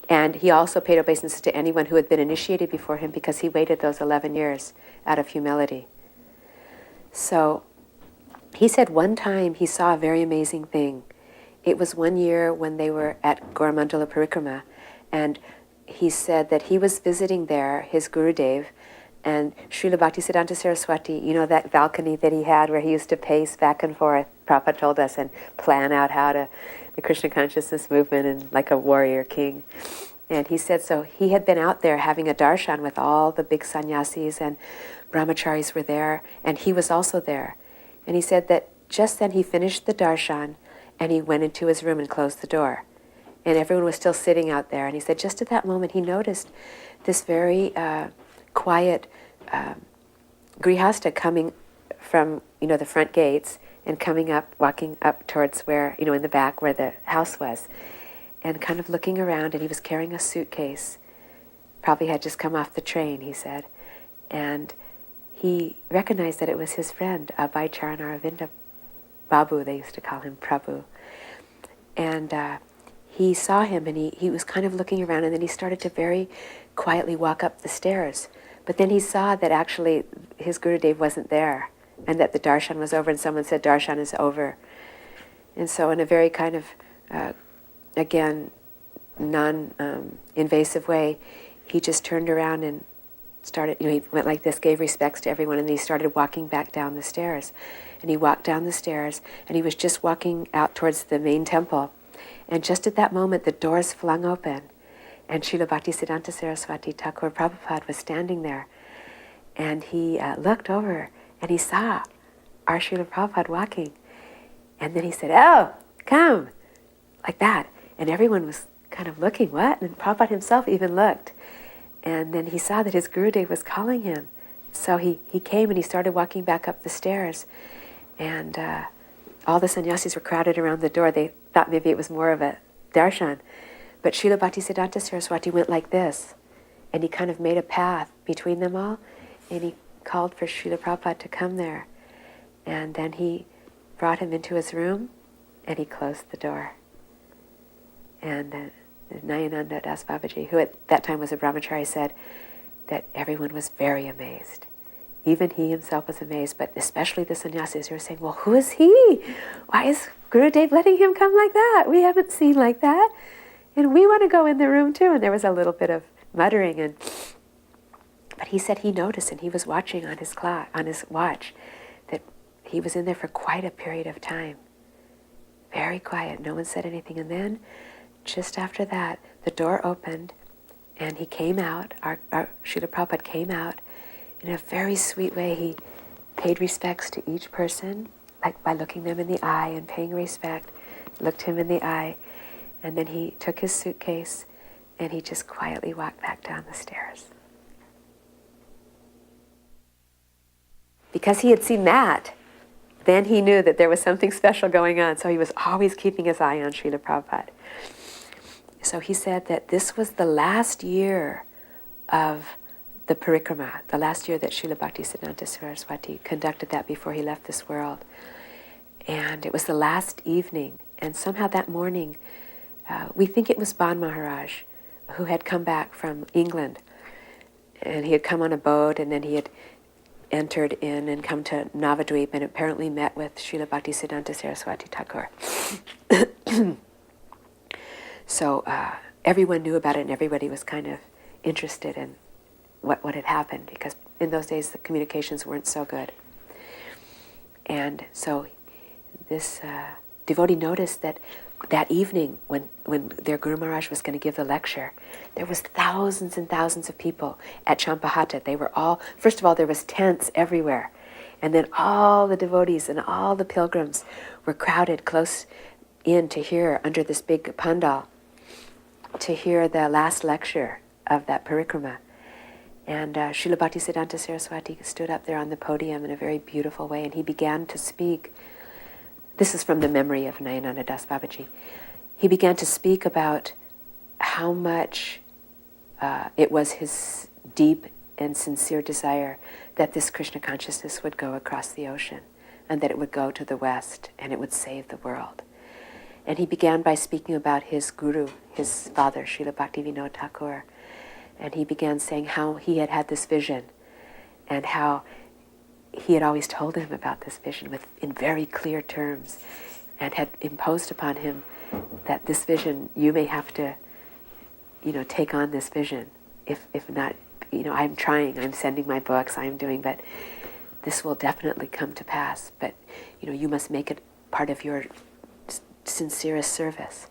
And he also paid obeisances to anyone who had been initiated before him because he waited those 11 years out of humility. So he said one time he saw a very amazing thing. It was one year when they were at Gauramandala Parikrama, and he said that he was visiting there, his Gurudev, and Srila Bhaktisiddhanta Saraswati, that balcony that he had where he used to pace back and forth, Prabhupada told us, and plan out the Krishna consciousness movement and like a warrior king. And he said so he had been out there having a darshan with all the big sannyasis, and brahmacharis were there, and he was also there. And he said that just then he finished the darshan and he went into his room and closed the door. And everyone was still sitting out there. And he said just at that moment he noticed this very quiet grihasta coming from, the front gates and coming up, walking up towards where, in the back where the house was, and kind of looking around, and he was carrying a suitcase, probably had just come off the train, he said. And he recognized that it was his friend, Abhay Charanaravinda Babu, they used to call him Prabhu. And he saw him, and he was kind of looking around, and then he started to very quietly walk up the stairs. But then he saw that actually his Gurudev wasn't there, and that the darshan was over, and someone said, darshan is over. And so in a very kind of, again, non-invasive way, he just turned around and started, he went like this, gave respects to everyone, and he started walking back down the stairs. And he walked down the stairs, and he was just walking out towards the main temple. And just at that moment, the doors flung open, and Srila Bhaktisiddhanta Saraswati Thakur Prabhupada was standing there. And he looked over, and he saw our Srila Prabhupada walking. And then he said, oh, come, like that. And everyone was kind of looking, what? And Prabhupada himself even looked. And then he saw that his Gurudev was calling him. So he came and he started walking back up the stairs. And all the sannyasis were crowded around the door. They thought maybe it was more of a darshan. But Srila Bhaktisiddhanta Saraswati went like this. And he kind of made a path between them all. And he called for Srila Prabhupada to come there. And then he brought him into his room, and he closed the door. And Nayananda Das Babaji, who at that time was a brahmachari, said that everyone was very amazed. Even he himself was amazed, but especially the sannyasis who were saying, well, who is he? Why is Gurudev letting him come like that? We haven't seen like that. And we want to go in the room too. And there was a little bit of muttering. But he said he noticed, and he was watching on his clock, on his watch, that he was in there for quite a period of time. Very quiet. No one said anything. And then, just after that, the door opened, and he came out. Our Srila Prabhupada came out. In a very sweet way, he paid respects to each person, like by looking them in the eye and paying respect, looked him in the eye, and then he took his suitcase, and he just quietly walked back down the stairs. Because he had seen that, then he knew that there was something special going on, so he was always keeping his eye on Srila Prabhupada. So he said that this was the last year of the parikrama, the last year that Srila Bhaktisiddhanta Saraswati conducted that before he left this world. And it was the last evening, and somehow that morning, we think it was Ban Maharaj, who had come back from England. And he had come on a boat, and then he had entered in and come to Navadvip, and apparently met with Srila Bhaktisiddhanta Saraswati Thakur. So everyone knew about it, and everybody was kind of interested in what had happened, because in those days the communications weren't so good. And so this devotee noticed that that evening when their Guru Maharaj was going to give the lecture, there was thousands and thousands of people at Champahata. They were all, first of all, there was tents everywhere. And then all the devotees and all the pilgrims were crowded close in to hear, under this big pandal, to hear the last lecture of that parikrama. And Srila Bhaktisiddhanta Saraswati stood up there on the podium in a very beautiful way, and he began to speak. This is from the memory of Nayananda Das Babaji. He began to speak about how much it was his deep and sincere desire that this Krishna consciousness would go across the ocean, and that it would go to the West, and it would save the world. And he began by speaking about his guru, his father, Srila Bhaktivinoda Thakur. And he began saying how he had had this vision, and how he had always told him about this vision in very clear terms, and had imposed upon him that this vision, you may have to, take on this vision. If not, I'm trying, I'm sending my books, I'm doing, but this will definitely come to pass. But, you must make it part of your sincerest service.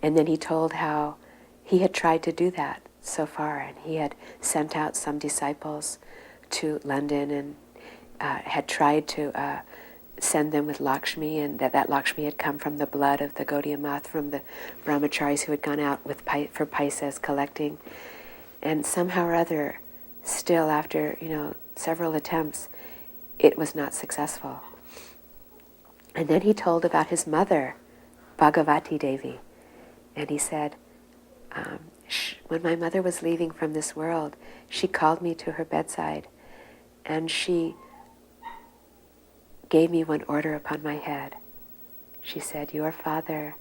And then he told how he had tried to do that so far, and he had sent out some disciples to London, and had tried to send them with Lakshmi, and that Lakshmi had come from the blood of the Gaudiya Math, from the brahmacharis who had gone out with for paisas collecting. And somehow or other, still after several attempts, it was not successful. And then he told about his mother, Bhagavati Devi, and he said, when my mother was leaving from this world, she called me to her bedside and she gave me one order upon my head. She said, your father,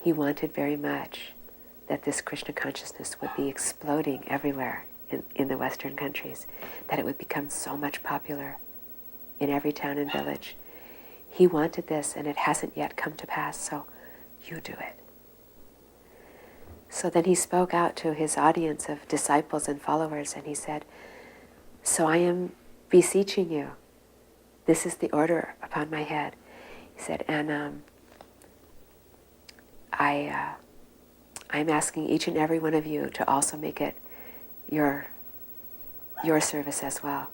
he wanted very much that this Krishna consciousness would be exploding everywhere in the Western countries, that it would become so much popular in every town and village. He wanted this and it hasn't yet come to pass, so you do it. So then he spoke out to his audience of disciples and followers and he said, so I am beseeching you, this is the order upon my head. He said, and I'm asking each and every one of you to also make it your service as well.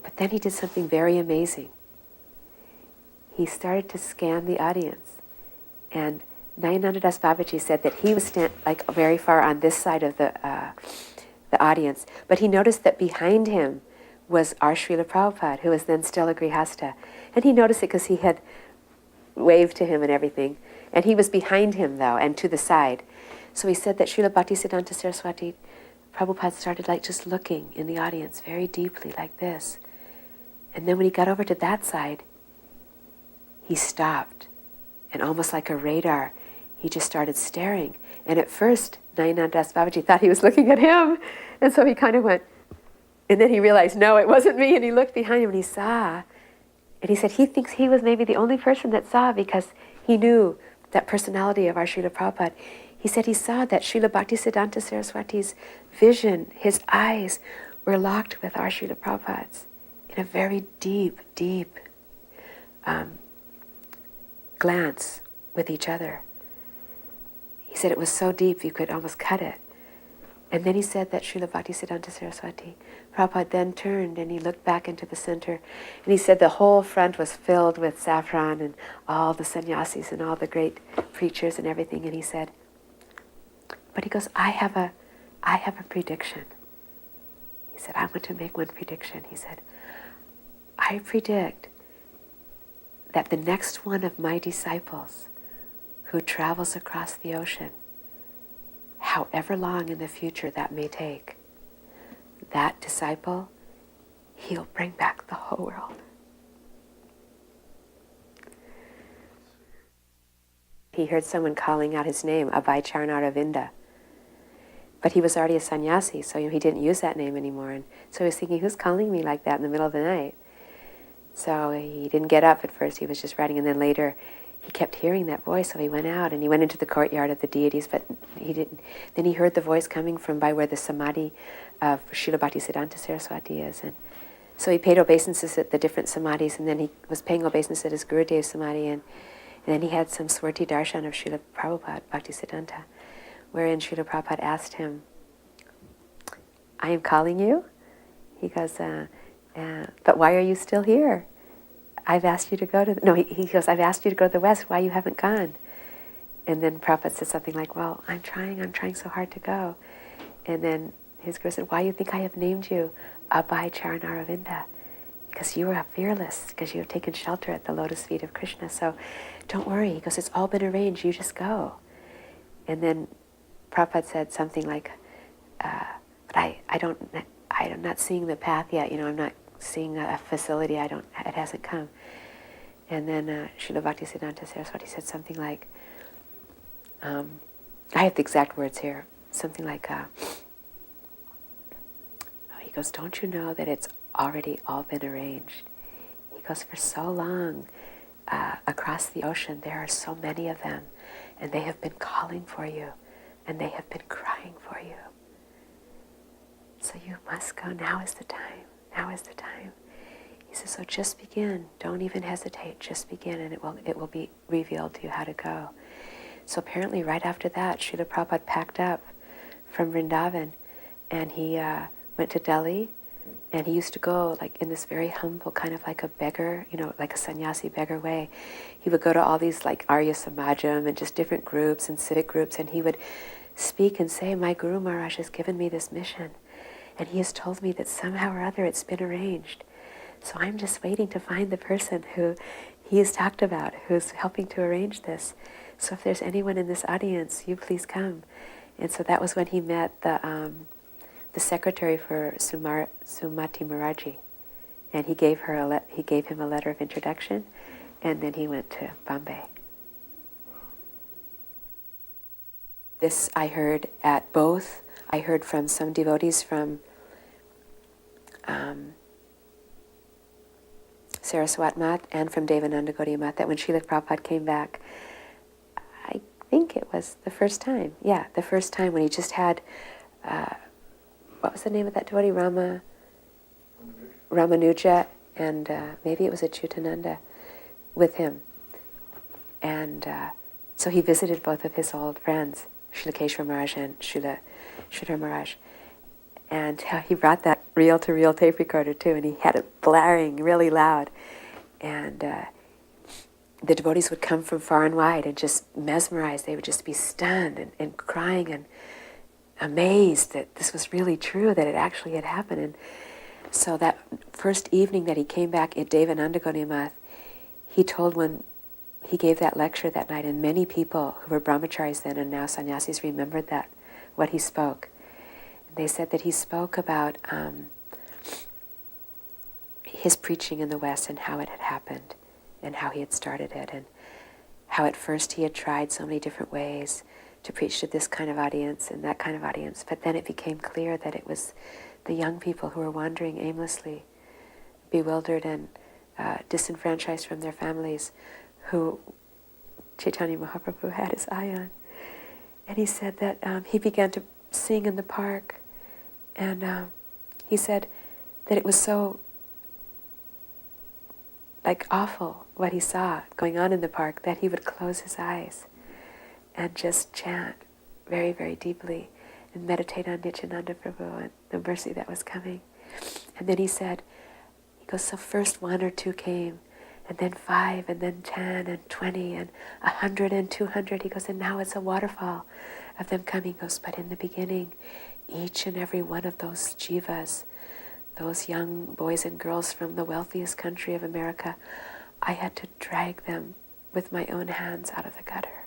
But then he did something very amazing. He started to scan the audience. And Nayananda Das Babaji said that he was like very far on this side of the audience, but he noticed that behind him was our Srila Prabhupada, who was then still a Grihasta. And he noticed it because he had waved to him and everything. And he was behind him, though, and to the side. So he said that Srila Bhaktisiddhanta Saraswati, Prabhupada started like just looking in the audience very deeply like this. And then when he got over to that side, he stopped. And almost like a radar, he just started staring. And at first, Nayananda Das Babaji thought he was looking at him. And so he kind of went, and then he realized, no, it wasn't me. And he looked behind him and he saw. And he said he thinks he was maybe the only person that saw because he knew that personality of our Srila Prabhupada. He said he saw that Srila Bhaktisiddhanta Saraswati's vision, his eyes, were locked with our Srila Prabhupada's in a very deep, deep glance with each other. He said it was so deep you could almost cut it. And then he said that Srila Bhaktisiddhanta Saraswati, Prabhupada then turned and he looked back into the center and he said the whole front was filled with saffron and all the sannyasis and all the great preachers and everything. And he said, but he goes, I have a prediction. He said, I want to make one prediction. He said, I predict that the next one of my disciples who travels across the ocean, however long in the future that may take, that disciple, he'll bring back the whole world. He heard someone calling out his name, Abhay Charnaravinda. But he was already a sannyasi, so he didn't use that name anymore. And so he was thinking, who's calling me like that in the middle of the night? So he didn't get up at first, he was just writing, and then later he kept hearing that voice, so he went out and he went into the courtyard of the deities, but he didn't. Then he heard the voice coming from by where the samadhi of Srila Bhaktisiddhanta Saraswati is. And so he paid obeisances at the different samadhis, and then he was paying obeisance at his Gurudev's samadhi, and then he had some Swarti Darshan of Srila Prabhupada, Bhaktisiddhanta, wherein Srila Prabhupada asked him, I am calling you? He goes, but why are you still here? I've asked you to go to... he goes, I've asked you to go to the West. Why you haven't gone? And then Prabhupada said something like, well, I'm trying so hard to go. And then his guru said, why do you think I have named you Abhay Charnaravinda? Because you are fearless, because you have taken shelter at the lotus feet of Krishna. So don't worry. He goes, it's all been arranged. You just go. And then Prabhupada said something like, but I'm not seeing the path yet. I'm not seeing a facility. It hasn't come. And then Srila Bhaktisiddhanta Saraswati said something like, I have the exact words here, something like, he goes, don't you know that it's already all been arranged? He goes, for so long, across the ocean, there are so many of them, and they have been calling for you, and they have been crying for you. So you must go. Now is the time. Now is the time. He says, so just begin. Don't even hesitate. Just begin, and it will be revealed to you how to go. So apparently right after that, Srila Prabhupada packed up from Vrindavan, and he went to Delhi, and he used to go like in this very humble, kind of like a beggar, like a sannyasi beggar way. He would go to all these like Arya Samajam and just different groups and civic groups, and he would speak and say, my Guru Maharaj has given me this mission, and he has told me that somehow or other it's been arranged. So I'm just waiting to find the person who he has talked about, who's helping to arrange this. So if there's anyone in this audience, you please come. And so that was when he met the secretary for Sumati Maraji, and he gave him a letter of introduction, and then he went to Bombay. This I heard at both. I heard from some devotees from Saraswat Mat and from Devananda Gaudiya Mat that when Srila Prabhupada came back, I think it was the first time. Yeah, the first time when he just had, what was the name of that devotee? Ramanuja, and maybe it was Achyutananda with him. And so he visited both of his old friends, Srila Keshava Maharaj and Srila Sridhar Maharaj. And he brought that reel-to-reel tape recorder too, and he had it blaring really loud. And the devotees would come from far and wide and just mesmerized. They would just be stunned and crying and amazed that this was really true, that it actually had happened. And so that first evening that he came back at Devananda Gaudiya Math, he told when he gave that lecture that night, and many people who were brahmacharis then and now sannyasis remembered that, what he spoke. They said that he spoke about his preaching in the West and how it had happened and how he had started it, and how at first he had tried so many different ways to preach to this kind of audience and that kind of audience, but then it became clear that it was the young people who were wandering aimlessly, bewildered and disenfranchised from their families, who Chaitanya Mahaprabhu had his eye on. And he said that he began to sing in the park, and he said that it was so awful what he saw going on in the park that he would close his eyes and just chant very, very deeply and meditate on Nityananda Prabhu and the mercy that was coming. And then he goes, so first 1 or 2 came, and then 5, and then 10, and 20, and 100, and 200. He goes, and now it's a waterfall of them coming. He goes, but in the beginning, each and every one of those jivas, those young boys and girls from the wealthiest country of America, I had to drag them with my own hands out of the gutter.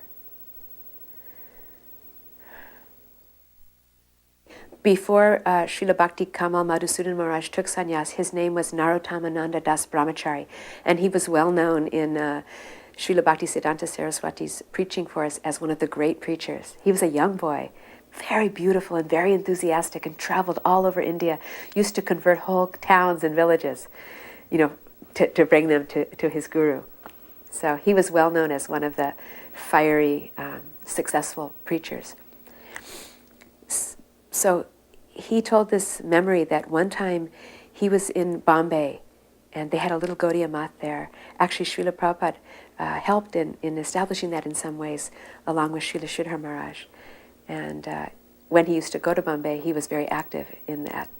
Before Srila Bhakti Kamal Madhusudan Maharaj took sannyas, his name was Narottam Das Brahmachari, and he was well known in Srila Bhakti Siddhanta Saraswati's preaching force as one of the great preachers. He was a young boy, very beautiful and very enthusiastic, and traveled all over India, used to convert whole towns and villages, to bring them to his guru. So he was well known as one of the fiery, successful preachers. So he told this memory that one time he was in Bombay, and they had a little Gaudiya Math there. Actually, Srila Prabhupada helped in establishing that in some ways, along with Srila Sridhar Maharaj. And when he used to go to Bombay, he was very active in that.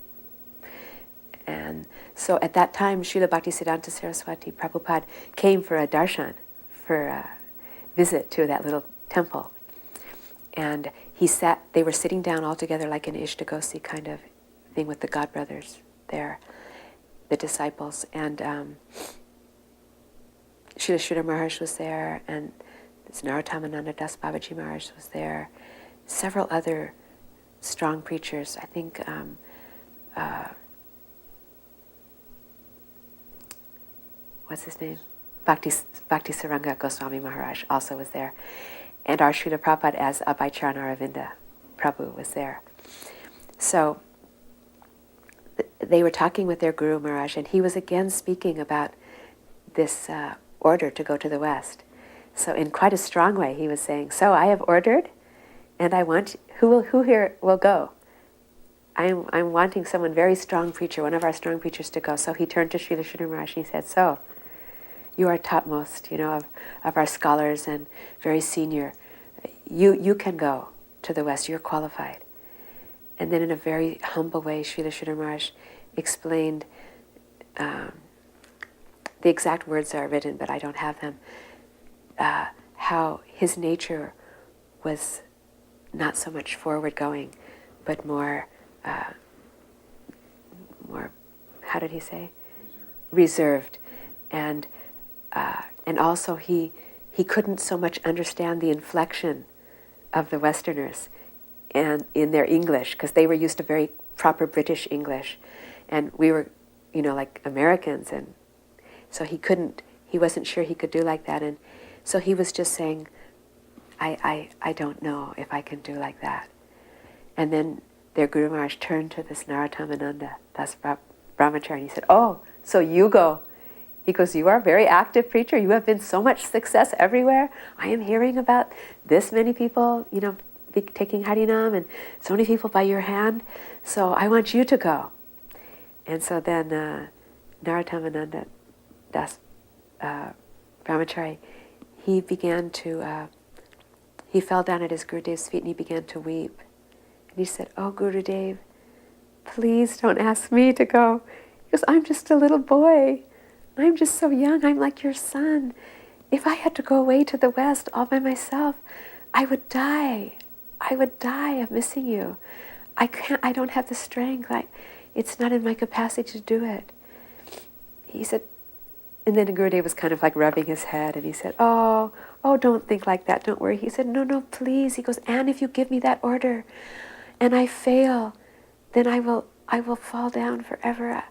And so at that time, Srila Bhaktisiddhanta Saraswati Prabhupada came for a darshan, for a visit to that little temple. And they were sitting down all together like an Ishtagosi kind of thing with the godbrothers there, the disciples. And Srila Sridhar Maharaj was there, and Narottam Das Babaji Maharaj was there. Several other strong preachers. I think what's his name? Bhakti Saranga Goswami Maharaj also was there. And our Srila Prabhupada as Abhaycharan Aravinda Prabhu was there. So they were talking with their Guru Maharaj, and he was again speaking about this order to go to the West. So in quite a strong way, he was saying, so I have ordered, and I want, who here will go? I'm wanting someone very strong preacher, one of our strong preachers to go. So he turned to Srila Sridhar Maharaj and he said, so, you are topmost, of our scholars and very senior. You can go to the West, you're qualified. And then in a very humble way, Srila Sridhar Maharaj explained, the exact words are written, but I don't have them, how his nature was not so much forward-going, but more, how did he say? Reserved. And also he couldn't so much understand the inflection of the Westerners and in their English, because they were used to very proper British English, and we were, like Americans, and so he wasn't sure he could do like that, and so he was just saying, I don't know if I can do like that. And then their Guru Maharaj turned to this Narottam Das Brahmachari, and he said, "Oh, so you go." He goes, "You are a very active preacher. You have been so much success everywhere. I am hearing about this many people, taking Harinam, and so many people by your hand. So I want you to go." And so then Narottam Das Brahmachari, he began to, he fell down at his Gurudev's feet and he began to weep. And he said, "Oh, Gurudev, please don't ask me to go." He goes, "I'm just a little boy. I'm just so young. I'm like your son. If I had to go away to the West all by myself, I would die. I would die of missing you. I don't have the strength. It's not in my capacity to do it." He said, and then Gurudev was kind of like rubbing his head, and he said, oh, don't think like that, don't worry. He said, no, please. He goes, "And if you give me that order and I fail, then I will fall down forever.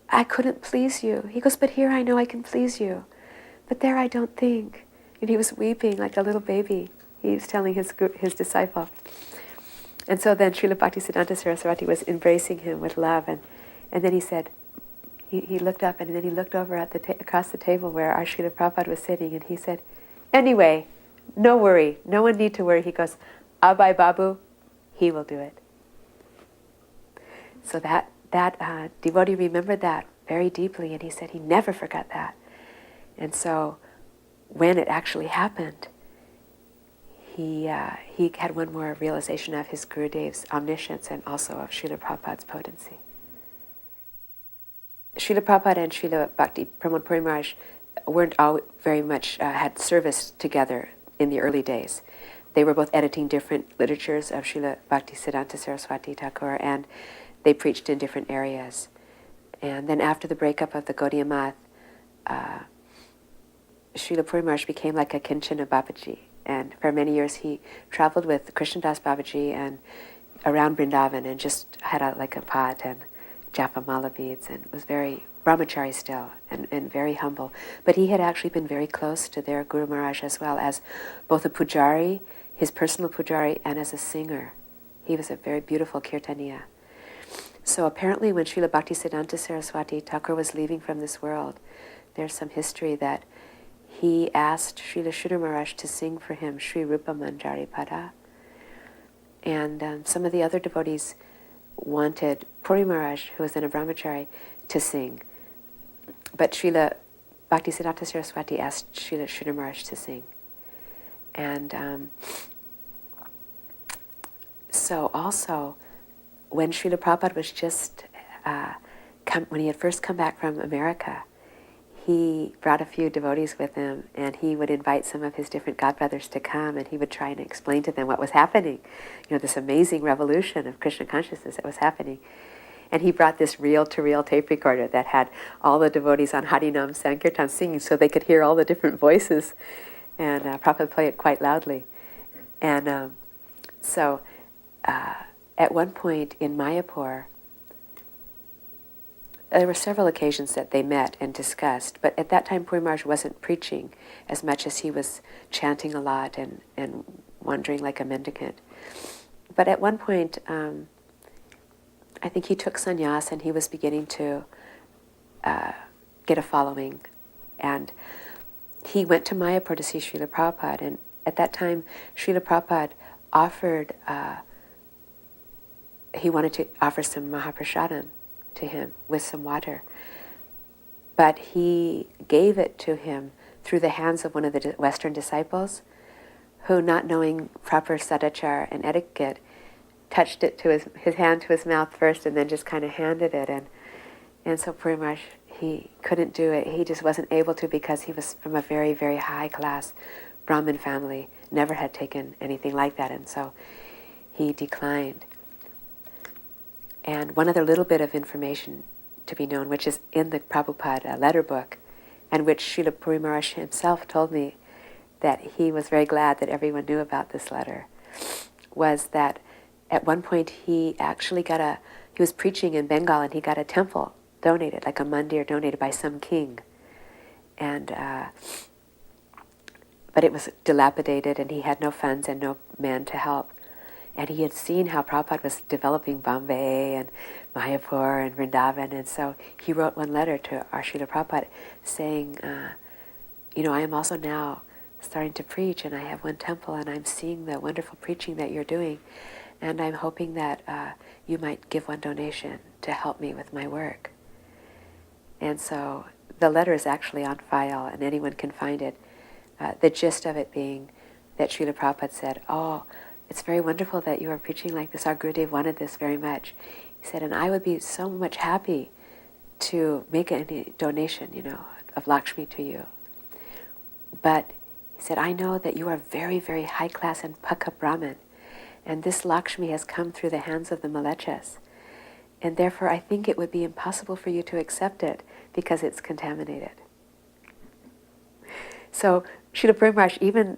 I couldn't please you." He goes, "But here I know I can please you. But there I don't think." And he was weeping like a little baby. He was telling his disciple. And so then Srila Bhaktisiddhanta Saraswati was embracing him with love. And then he said, he looked up and then he looked over at across the table where our Srila Prabhupada was sitting, and he said, "Anyway, no worry. No one need to worry." He goes, "Abai Babu, he will do it." So that devotee remembered that very deeply, and he said he never forgot that. And so when it actually happened, he had one more realization of his Gurudev's omniscience and also of Srila Prabhupada's potency. Srila Prabhupada and Srila Bhakti Pramod Puri Maharaj weren't all very much had service together in the early days. They were both editing different literatures of Srila Bhaktisiddhanta Saraswati Thakur, and they preached in different areas. And then after the breakup of the Gaudiya Math, Srila Puri Maharaj became like a Kinchana Babaji. And for many years he traveled with Krishnadas Babaji and around Vrindavan and just had a pot and japa mala beads, and was very brahmachari still and very humble. But he had actually been very close to their Guru Maharaj as well as both a pujari, his personal pujari, and as a singer. He was a very beautiful kirtaniya. So apparently when Srila Bhaktisiddhanta Saraswati Thakur was leaving from this world, there's some history that he asked Srila Sridhar Maharaj to sing for him Sri Rupa Manjari Pada. And some of the other devotees wanted Puri Maharaj, who was then a brahmachari, to sing. But Srila Bhaktisiddhanta Saraswati asked Srila Sridhar Maharaj to sing. And so also, when Srila Prabhupada was just, when he had first come back from America, he brought a few devotees with him, and he would invite some of his different godbrothers to come, and he would try and explain to them what was happening, this amazing revolution of Krishna consciousness that was happening. And he brought this reel-to-reel tape recorder that had all the devotees on Harinam Sankirtan singing so they could hear all the different voices, and Prabhupada played it quite loudly. And so at one point in Mayapur, there were several occasions that they met and discussed, but at that time Puri Maharaj wasn't preaching as much as he was chanting a lot and wandering like a mendicant. But at one point, I think he took sannyas and he was beginning to get a following. And he went to Mayapur to see Srila Prabhupada, and at that time Srila Prabhupada offered, he wanted to offer some Mahaprasadam to him with some water. But he gave it to him through the hands of one of the Western disciples who, not knowing proper sadachar and etiquette, touched it to his hand to his mouth first and then just kind of handed it. And so Puri Maharaj, he couldn't do it. He just wasn't able to because he was from a very, very high class Brahmin family, never had taken anything like that, and so he declined. And one other little bit of information to be known, which is in the Prabhupada letter book, and which Srila Puri Maharaj himself told me that he was very glad that everyone knew about this letter, was that at one point he actually he was preaching in Bengal and he got a temple donated, like a mandir donated by some king. And but it was dilapidated and he had no funds and no man to help. And he had seen how Prabhupada was developing Bombay and Mayapur and Vrindavan, and so he wrote one letter to our Srila Prabhupada saying, I am also now starting to preach and I have one temple and I'm seeing the wonderful preaching that you're doing, and I'm hoping that you might give one donation to help me with my work. And so the letter is actually on file and anyone can find it. The gist of it being that Srila Prabhupada said, it's very wonderful that you are preaching like this. Our Gurudev wanted this very much. He said, and I would be so much happy to make a donation, of Lakshmi to you. But he said, I know that you are very, very high class and Pakka Brahmin, and this Lakshmi has come through the hands of the Malechas. And therefore I think it would be impossible for you to accept it because it's contaminated. So Srila Prabhupada, even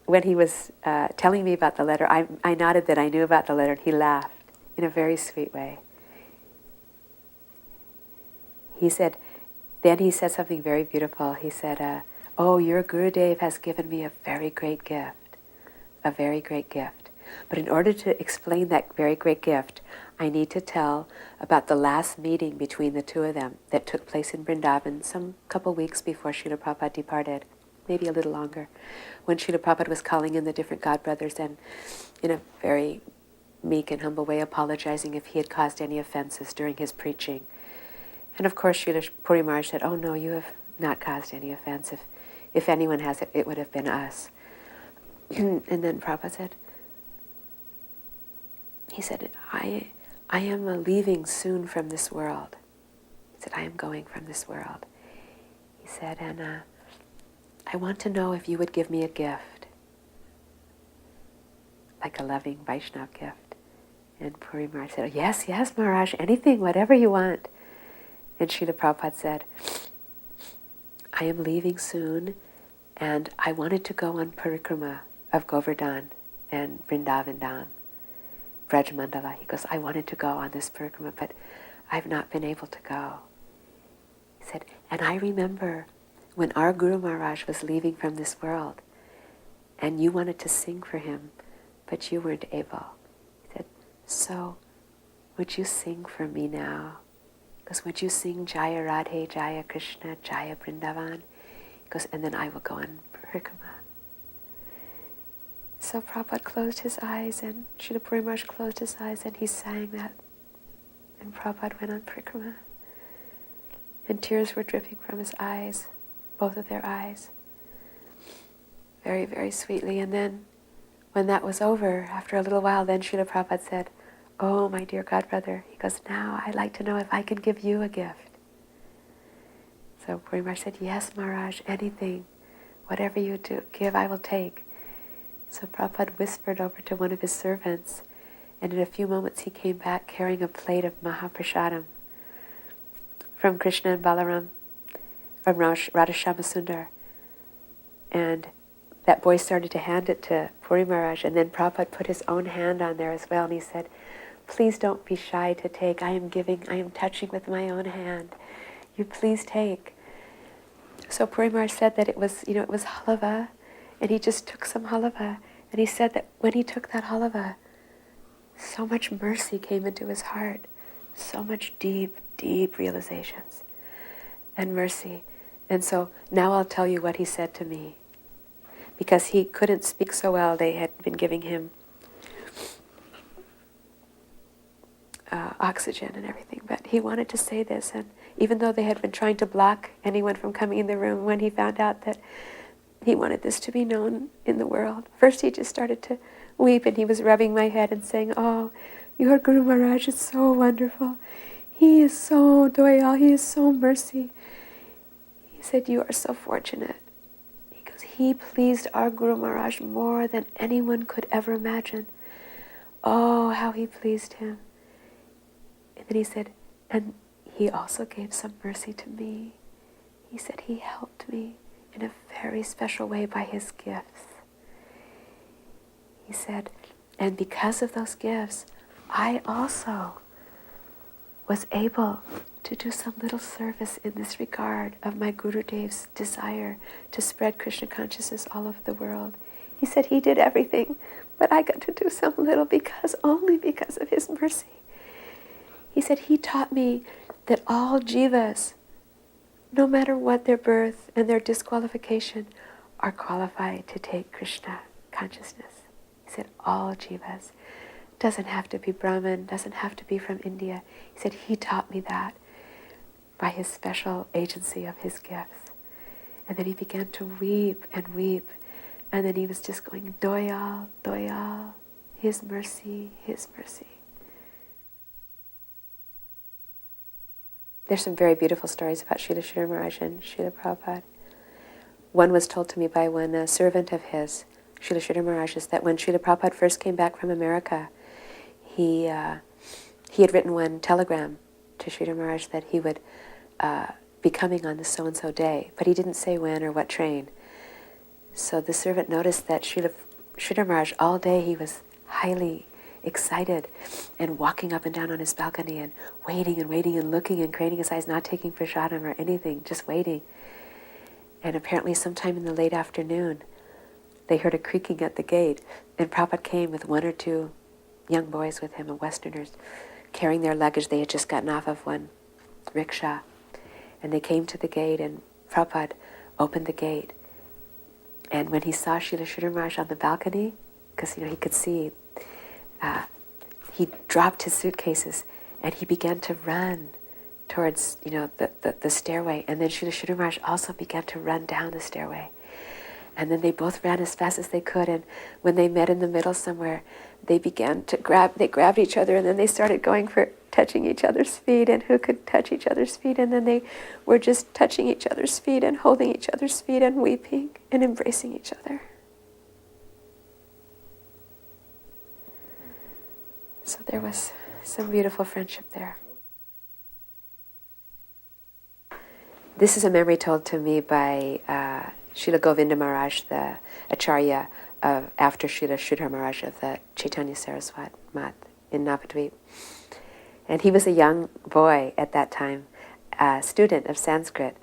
when he was telling me about the letter, I nodded that I knew about the letter, and he laughed in a very sweet way. He said something very beautiful. He said, your Gurudev has given me a very great gift. But in order to explain that very great gift, I need to tell about the last meeting between the two of them that took place in Vrindavan some couple weeks before Srila Prabhupada departed, maybe a little longer, when Srila Prabhupada was calling in the different godbrothers and in a very meek and humble way apologizing if he had caused any offenses during his preaching. And of course Srila Puri Maharaj said, oh no, you have not caused any offense. If anyone has, it would have been us. And then Prabhupada said, I am leaving soon from this world. He said, I am going from this world. He said, and I want to know if you would give me a gift, like a loving Vaishnava gift. And Puri Maharaj said, yes, Maharaj, anything, whatever you want. And Srila Prabhupada said, I am leaving soon, and I wanted to go on parikrama of Govardhan and Vrindavan Dham, Braj Mandala. He goes, I wanted to go on this parikrama, but I've not been able to go. He said, and I remember when our Guru Maharaj was leaving from this world, and you wanted to sing for him, but you weren't able. He said, so would you sing for me now? Because would you sing Jaya Radhe, Jaya Krishna, Jaya Vrindavan? He goes, and then I will go on parikrama. So Prabhupada closed his eyes, and Srila Puri Maharaj closed his eyes, and he sang that. And Prabhupada went on parikrama. And tears were dripping from his eyes, both of their eyes, very, very sweetly. And then, when that was over, after a little while, then Srila Prabhupada said, oh, my dear godbrother, he goes, now I'd like to know if I can give you a gift. So Puri Maharaj said, yes, Maharaj, anything, whatever you do, give, I will take. So Prabhupada whispered over to one of his servants, and in a few moments he came back carrying a plate of Mahaprasadam from Krishna and Balaram, from Radhashama Sundar. And that boy started to hand it to Puri Maharaj, and then Prabhupada put his own hand on there as well, and he said, please don't be shy to take. I am giving, I am touching with my own hand. You please take. So Puri Maharaj said that it was halava, and he just took some halava, and he said that when he took that halava, so much mercy came into his heart, so much deep, deep realizations and mercy. And so now I'll tell you what he said to me. Because he couldn't speak so well, they had been giving him oxygen and everything, but he wanted to say this, and even though they had been trying to block anyone from coming in the room, when he found out that he wanted this to be known in the world, first he just started to weep, and he was rubbing my head and saying, oh, your Guru Maharaj is so wonderful. He is so doyal, he is so mercy. He said, you are so fortunate. He goes, he pleased our Guru Maharaj more than anyone could ever imagine. Oh, how he pleased him. And then he said, and he also gave some mercy to me. He said he helped me in a very special way by his gifts. He said, And because of those gifts, I also was able to do some little service in this regard of my Gurudev's desire to spread Krishna consciousness all over the world. He said he did everything, but I got to do some little only because of his mercy. He said he taught me that all jivas, no matter what their birth and their disqualification, are qualified to take Krishna consciousness. He said all jivas. Doesn't have to be Brahmin, doesn't have to be from India. He said he taught me that by his special agency of his gifts. And then he began to weep and weep. And then he was just going, Doyal, Doyal, his mercy, his mercy. There's some very beautiful stories about Srila Sridhar Maharaj and Srila Prabhupada. One was told to me by one servant of his, Srila Sridhar Maharaj, is that when Srila Prabhupada first came back from America, he had written one telegram to Sridhar Maharaj that he would be coming on the so-and-so day, but he didn't say when or what train. So the servant noticed that Sridhar Maharaj, all day he was highly excited and walking up and down on his balcony and waiting and looking and craning his eyes, not taking prasadam or anything, just waiting. And apparently sometime in the late afternoon, they heard a creaking at the gate, and Prabhupada came with one or two young boys with him, Westerners, carrying their luggage. They had just gotten off of one rickshaw. And they came to the gate, and Prabhupada opened the gate. And when he saw Srila Sridhar Maharaj on the balcony, because he could see, he dropped his suitcases and he began to run towards the stairway. And then Srila Sridhar Maharaj also began to run down the stairway. And then they both ran as fast as they could, and when they met in the middle somewhere, they grabbed each other, and then they started going for touching each other's feet, and who could touch each other's feet, and then they were just touching each other's feet and holding each other's feet and weeping and embracing each other. So there was some beautiful friendship there. This is a memory told to me by Srila Govinda Maharaj, the Acharya after Srila Sridhar Maharaj of the Chaitanya Saraswat Math in Navadvip. And he was a young boy at that time, a student of Sanskrit.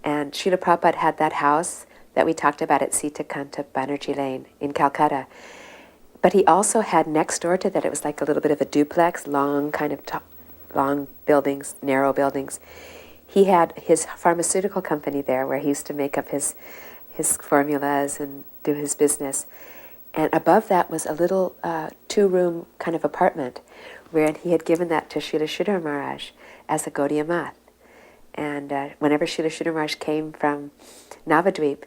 And Srila Prabhupada had that house that we talked about at Sitakanta Banerjee Lane in Calcutta. But he also had next door to that, it was like a little bit of a duplex, long buildings, narrow buildings. He had his pharmaceutical company there where he used to make up his formulas and do his business. And above that was a little two-room kind of apartment where he had given that to Srila Sridhar Maharaj as a Gaudiya Math. And whenever Srila Sridhar Maharaj came from Navadvip,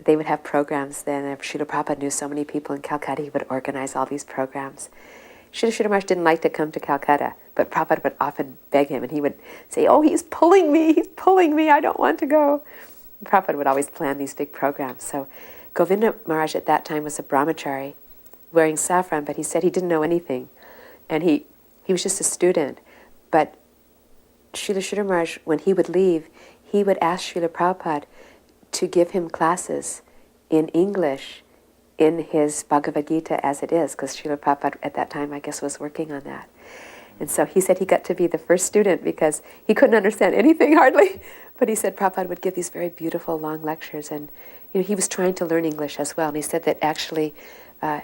they would have programs then. Srila Prabhupada knew so many people in Calcutta, he would organize all these programs. Srila Sridhar Maharaj didn't like to come to Calcutta, but Prabhupada would often beg him, and he would say, "Oh, he's pulling me, I don't want to go." And Prabhupada would always plan these big programs. So Govinda Maharaj at that time was a brahmachari, wearing saffron, but he said he didn't know anything. And he was just a student. But Srila Sridhar Maharaj, when he would leave, he would ask Srila Prabhupada to give him classes in English in his Bhagavad Gita as it is, because Srila Prabhupada at that time, I guess, was working on that. And so he said he got to be the first student because he couldn't understand anything hardly. But he said Prabhupada would give these very beautiful long lectures, and he was trying to learn English as well. And he said that actually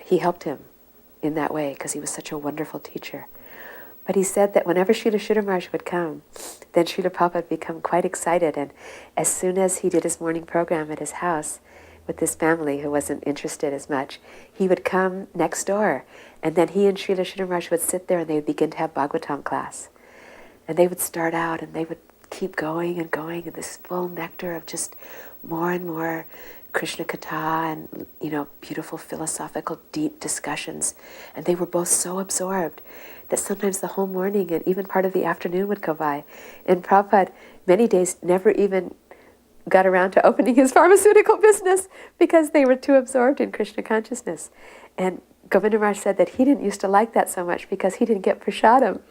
he helped him in that way because he was such a wonderful teacher. But he said that whenever Srila Sridhar Maharaj would come, then Srila Prabhupada would become quite excited. And as soon as he did his morning program at his house with this family who wasn't interested as much, he would come next door. And then he and Srila Sridhar Maharaj would sit there and they would begin to have Bhagavatam class. And they would start out and they would keep going and going in this full nectar of just more and more Krishna Katha and, beautiful philosophical, deep discussions. And they were both so absorbed that sometimes the whole morning and even part of the afternoon would go by. And Prabhupada, many days, never even got around to opening his pharmaceutical business because they were too absorbed in Krishna consciousness. And Govinda Maharaj said that he didn't used to like that so much because he didn't get prasadam.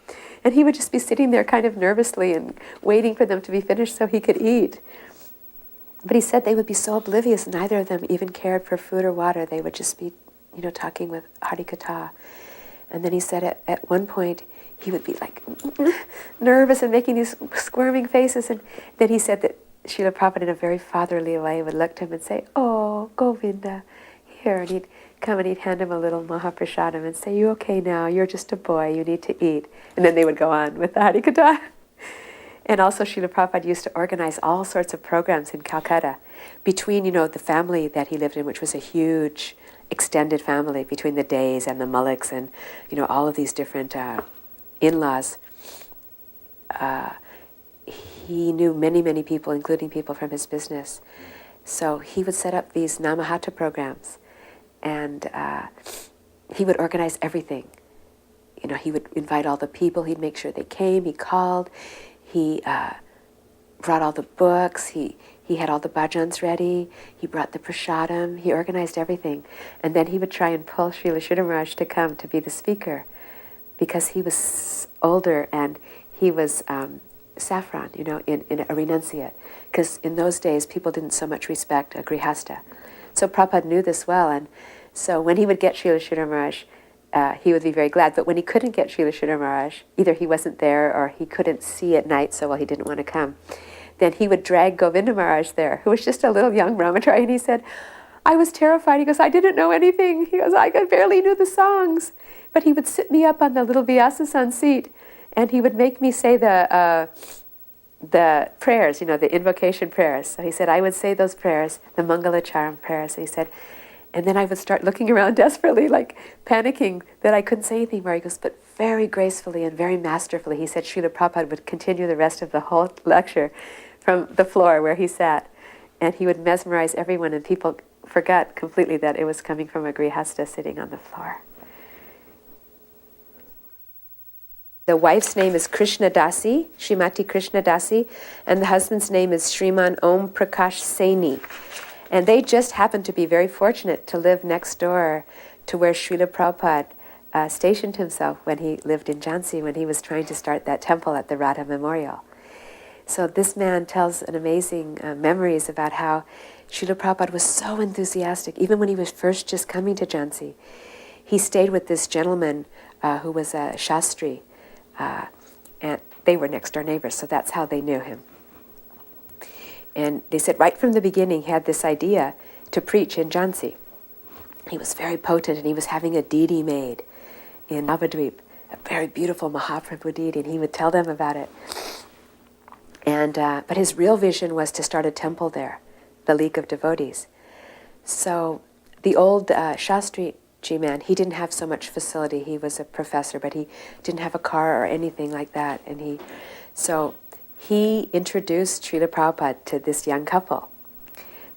And he would just be sitting there kind of nervously and waiting for them to be finished so he could eat. But he said they would be so oblivious, neither of them even cared for food or water. They would just be, talking with Hari Katha. And then he said at one point he would be like nervous and making these squirming faces. And then he said that Srila Prabhupada in a very fatherly way would look to him and say, "Oh, Govinda, here." And he'd come and he'd hand him a little Mahaprasadam and say, "You okay now? You're just a boy. You need to eat." And then they would go on with the Harikatha. And also Srila Prabhupada used to organize all sorts of programs in Calcutta between, the family that he lived in, which was a huge extended family between the Days and the Mullicks and, all of these different in-laws. He knew many, many people, including people from his business. So he would set up these Namahata programs, and he would organize everything. He would invite all the people, he'd make sure they came, he called, he brought all the books, he had all the bhajans ready, he brought the prasadam, he organized everything. And then he would try and pull Srila Sridhar Maharaj to come to be the speaker, because he was older and he was saffron, in a renunciate. Because in those days, people didn't so much respect a grihasta. So Prabhupada knew this well, and so when he would get Srila Sridhar Maharaj, he would be very glad. But when he couldn't get Srila Sridhar Maharaj, either he wasn't there or he couldn't see at night, so he didn't want to come, then he would drag Govinda Maharaj there, who was just a little young brahmachari, and he said, "I was terrified." He goes, "I didn't know anything." He goes, "I barely knew the songs." But he would sit me up on the little Vyasasan seat, and he would make me say the prayers, the invocation prayers. So he said I would say those prayers, the Mangalacharam prayers. And he said, and then I would start looking around desperately, like panicking that I couldn't say anything more. He goes, but very gracefully and very masterfully, he said Srila Prabhupada would continue the rest of the whole lecture from the floor where he sat. And he would mesmerize everyone, and people forgot completely that it was coming from a grihasta sitting on the floor. The wife's name is Krishna Dasi, Srimati Krishna Dasi, and the husband's name is Shriman Om Prakash Saini. And they just happened to be very fortunate to live next door to where Srila Prabhupada stationed himself when he lived in Jhansi, when he was trying to start that temple at the Radha Memorial. So this man tells an amazing memories about how Srila Prabhupada was so enthusiastic, even when he was first just coming to Jhansi. He stayed with this gentleman who was a Shastri, and they were next door neighbors, so that's how they knew him. And they said right from the beginning he had this idea to preach in Jhansi. He was very potent, and he was having a deity made in Navadvip, a very beautiful Mahaprabhu deity, and he would tell them about it. And but his real vision was to start a temple there, the League of Devotees. So the old Shastri man, he didn't have so much facility. He was a professor, but he didn't have a car or anything like that. And he introduced Srila Prabhupada to this young couple.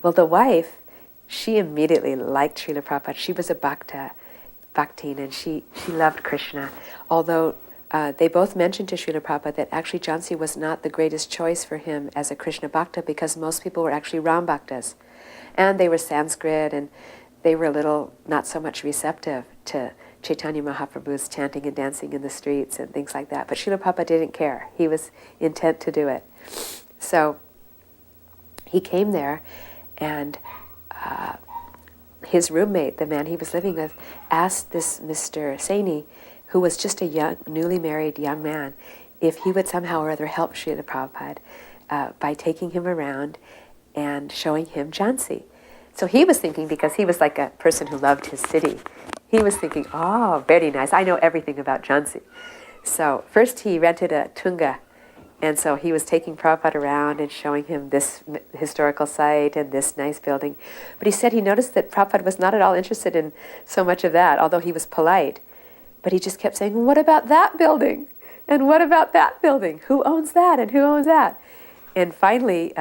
Well, the wife, she immediately liked Srila Prabhupada. She was a bhaktin, and she loved Krishna. Although they both mentioned to Srila Prabhupada that actually Jhansi was not the greatest choice for him as a Krishna bhakta, because most people were actually Ram bhaktas. And they were Sanskrit, and they were a little not so much receptive to Chaitanya Mahaprabhu's chanting and dancing in the streets and things like that. But Srila Prabhupada didn't care. He was intent to do it. So he came there, and his roommate, the man he was living with, asked this Mr. Saini, who was just a young, newly married young man, if he would somehow or other help Srila Prabhupada by taking him around and showing him Jhansi. So he was thinking, because he was like a person who loved his city, he was thinking, oh, very nice, I know everything about Jhansi. So first he rented a tunga, and so he was taking Prabhupada around and showing him this historical site and this nice building. But he said he noticed that Prabhupada was not at all interested in so much of that, although he was polite. But he just kept saying, what about that building? And what about that building? Who owns that? And who owns that? And finally,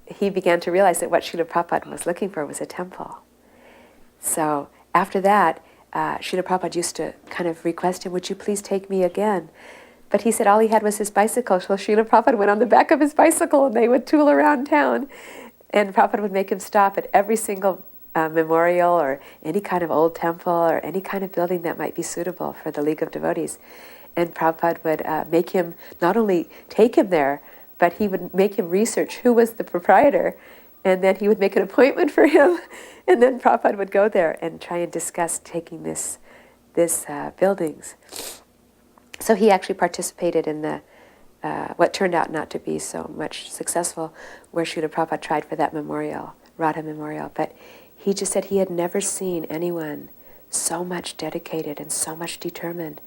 he began to realize that what Srila Prabhupada was looking for was a temple. So after that, Srila Prabhupada used to kind of request him, would you please take me again? But he said all he had was his bicycle. So Srila Prabhupada went on the back of his bicycle, and they would tool around town. And Prabhupada would make him stop at every single memorial or any kind of old temple or any kind of building that might be suitable for the League of Devotees. And Prabhupada would make him not only take him there, but he would make him research who was the proprietor, and then he would make an appointment for him, and then Prabhupada would go there and try and discuss taking this this buildings. So he actually participated in the what turned out not to be so much successful, where Srila Prabhupada tried for that memorial, Radha Memorial. But he just said he had never seen anyone so much dedicated and so much determined,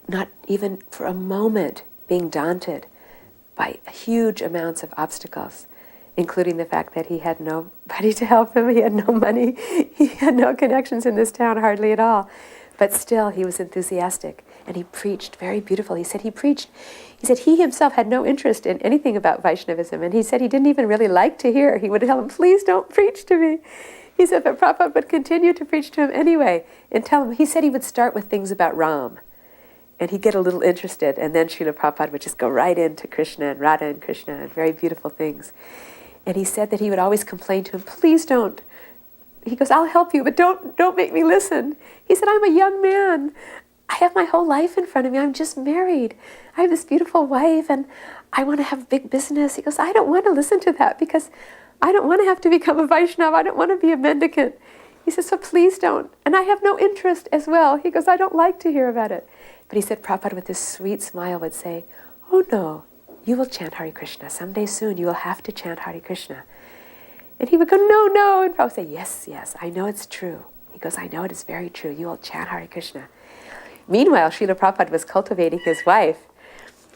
not even for a moment being daunted by huge amounts of obstacles, including the fact that he had nobody to help him, he had no money, he had no connections in this town, hardly at all. But still, he was enthusiastic, and he preached very beautiful. He said he himself had no interest in anything about Vaishnavism, and he said he didn't even really like to hear. He would tell him, please don't preach to me. He said, but Prabhupada would continue to preach to him anyway, and tell him, he said he would start with things about Ram, and he'd get a little interested, and then Srila Prabhupada would just go right into Krishna and Radha and Krishna and very beautiful things. And he said that he would always complain to him, please don't. He goes, I'll help you, but don't make me listen. He said, I'm a young man. I have my whole life in front of me. I'm just married. I have this beautiful wife, and I want to have big business. He goes, I don't want to listen to that because I don't want to have to become a Vaishnava. I don't want to be a mendicant. He says, so please don't. And I have no interest as well. He goes, I don't like to hear about it. But he said, Prabhupada with this sweet smile would say, oh no, you will chant Hare Krishna. Someday soon you will have to chant Hare Krishna. And he would go, no, no. And Prabhupada would say, yes, yes, I know it's true. He goes, I know it is very true. You will chant Hare Krishna. Meanwhile, Srila Prabhupada was cultivating his wife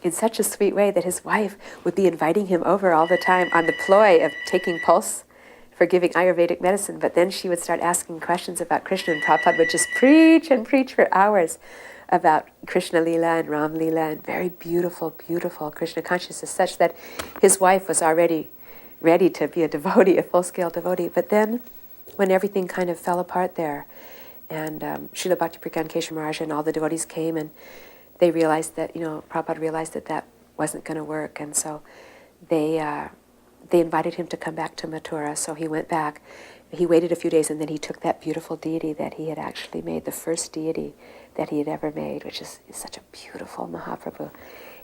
in such a sweet way that his wife would be inviting him over all the time on the ploy of taking pulse for giving Ayurvedic medicine. But then she would start asking questions about Krishna, and Prabhupada would just preach and preach for hours about Krishna Lila and Ram Lila and very beautiful, beautiful Krishna consciousness, such that his wife was already ready to be a devotee, a full-scale devotee. But then, when everything kind of fell apart there, and Srila Bhakti-Pragyan Keshav Maharaj and all the devotees came, and they realized that, Prabhupada realized that that wasn't going to work, and so they invited him to come back to Mathura. So he went back. He waited a few days, and then he took that beautiful deity that he had actually made, the first deity that he had ever made, which is such a beautiful Mahaprabhu,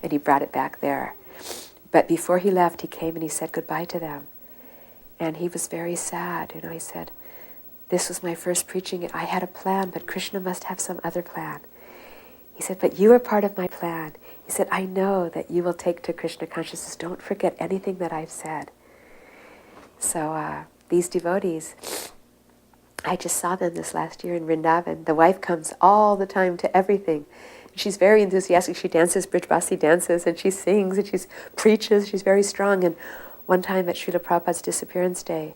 and he brought it back there. But before he left, he came and he said goodbye to them. And he was very sad. He said, this was my first preaching. I had a plan, but Krishna must have some other plan. He said, but you are part of my plan. He said, I know that you will take to Krishna consciousness. Don't forget anything that I've said. So these devotees, I just saw them this last year in Vrindavan. The wife comes all the time to everything. She's very enthusiastic. She dances Brijbasi dances, and she sings, and she preaches. She's very strong. And one time at Srila Prabhupada's disappearance day,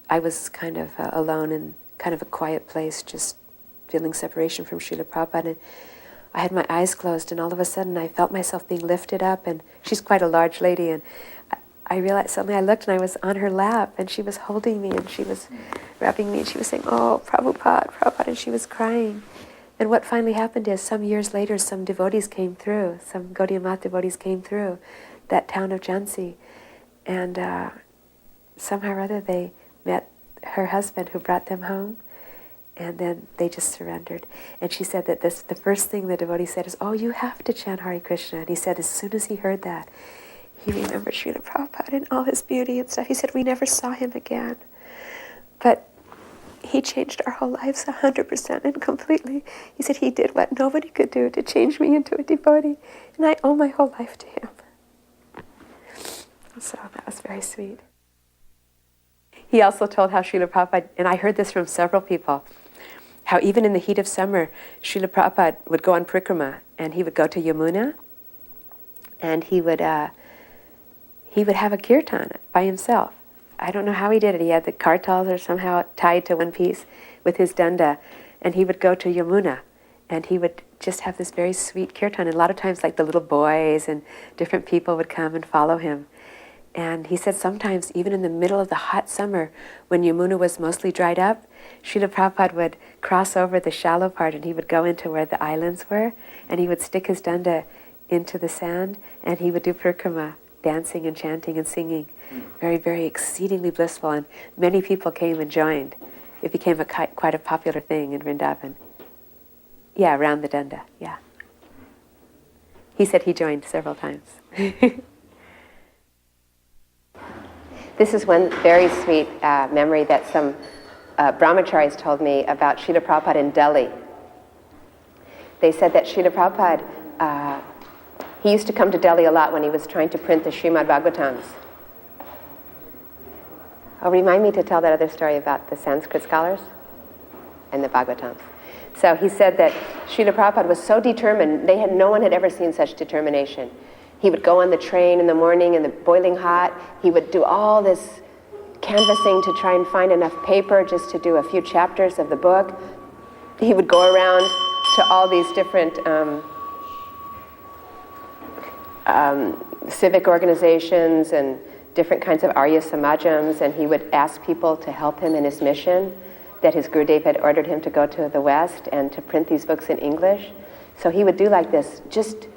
I was kind of alone in kind of a quiet place, just feeling separation from Srila Prabhupada. And I had my eyes closed, and all of a sudden I felt myself being lifted up. And she's quite a large lady, and I realized, suddenly I looked, and I was on her lap, and she was holding me, and she was rubbing me, and she was saying, oh, Prabhupada, Prabhupada, and she was crying. And what finally happened is, some years later, some devotees came through, some Gaudiya Math devotees came through that town of Jhansi, and somehow or other they met her husband who brought them home, and then they just surrendered. And she said that the first thing the devotee said is, oh, you have to chant Hare Krishna. And he said as soon as he heard that, he remembered Srila Prabhupada and all his beauty and stuff. He said, we never saw him again. But he changed our whole lives 100% and completely. He said he did what nobody could do to change me into a devotee, and I owe my whole life to him. So that was very sweet. He also told how Srila Prabhupada, and I heard this from several people, how even in the heat of summer, Srila Prabhupada would go on parikrama, and he would go to Yamuna, and he would have a kirtan by himself. I don't know how he did it. He had the kartals or somehow tied to one piece with his danda, and he would go to Yamuna, and he would just have this very sweet kirtan. And a lot of times, like the little boys and different people would come and follow him. And he said sometimes, even in the middle of the hot summer, when Yamuna was mostly dried up, Srila Prabhupada would cross over the shallow part, and he would go into where the islands were, and he would stick his danda into the sand, and he would do parikrama, dancing and chanting and singing. Very, very exceedingly blissful, and many people came and joined. It became quite a popular thing in Vrindavan. Yeah, around the danda, yeah. He said he joined several times. This is one very sweet memory that some brahmacharis told me about Srila Prabhupada in Delhi. they said that Srila Prabhupada, he used to come to Delhi a lot when he was trying to print the Srimad Bhagavatams. Oh, remind me to tell that other story about the Sanskrit scholars and the Bhagavatams. So he said that Srila Prabhupada was so determined, no one had ever seen such determination. He would go on the train in the morning in the boiling hot. He would do all this canvassing to try and find enough paper just to do a few chapters of the book. He would go around to all these different civic organizations and different kinds of Arya Samajams, and he would ask people to help him in his mission, that his Gurudev had ordered him to go to the West and to print these books in English. So he would do like this, just,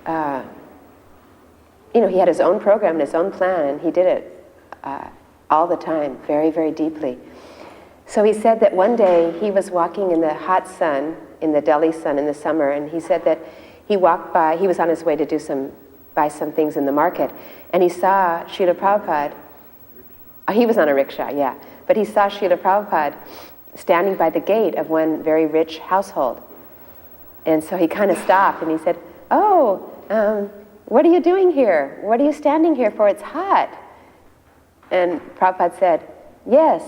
he had his own program and his own plan, and he did it all the time, very, very deeply. So he said that one day he was walking in the hot sun, in the Delhi sun in the summer, and he said that he walked by, he was on his way to buy some things in the market, and he saw Srila Prabhupada. He was on a rickshaw, yeah, but he saw Srila Prabhupada standing by the gate of one very rich household. And so he kind of stopped and he said, what are you doing here? What are you standing here for? It's hot. And Prabhupada said, yes.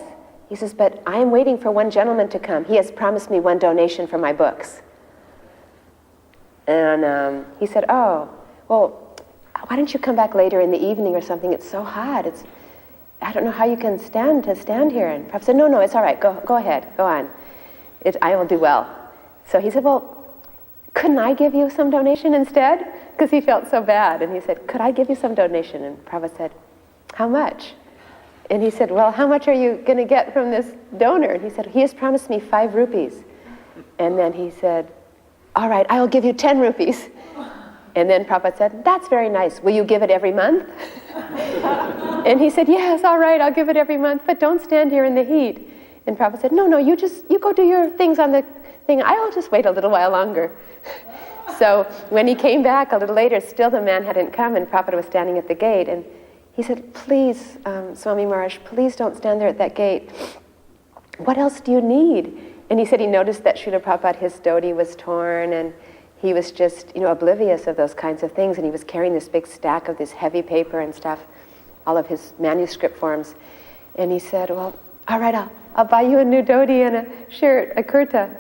He says, but I am waiting for one gentleman to come. He has promised me one donation for my books. And he said, oh, well, why don't you come back later in the evening or something? It's so hot. I don't know how you can stand here. And Prabhupada said, no, it's all right. Go ahead. Go on. I will do well. So he said, well, couldn't I give you some donation instead? Because he felt so bad. And he said, could I give you some donation? And Prabhupada said, how much? And he said, well, how much are you going to get from this donor? And he said, he has promised me 5 rupees. And then he said, all right, I'll give you 10 rupees. And then Prabhupada said, that's very nice. Will you give it every month? And he said, yes, all right, I'll give it every month, but don't stand here in the heat. And Prabhupada said, no, you go do your things on the thing. I'll just wait a little while longer. So when he came back a little later, still the man hadn't come, and Prabhupada was standing at the gate. And he said, please, Swami Maharaj, please don't stand there at that gate. What else do you need? And he said he noticed that Srila Prabhupada, his dhoti was torn, and he was just, oblivious of those kinds of things, and he was carrying this big stack of this heavy paper and stuff, all of his manuscript forms. And he said, well, all right, I'll buy you a new dhoti and a shirt, a kurta.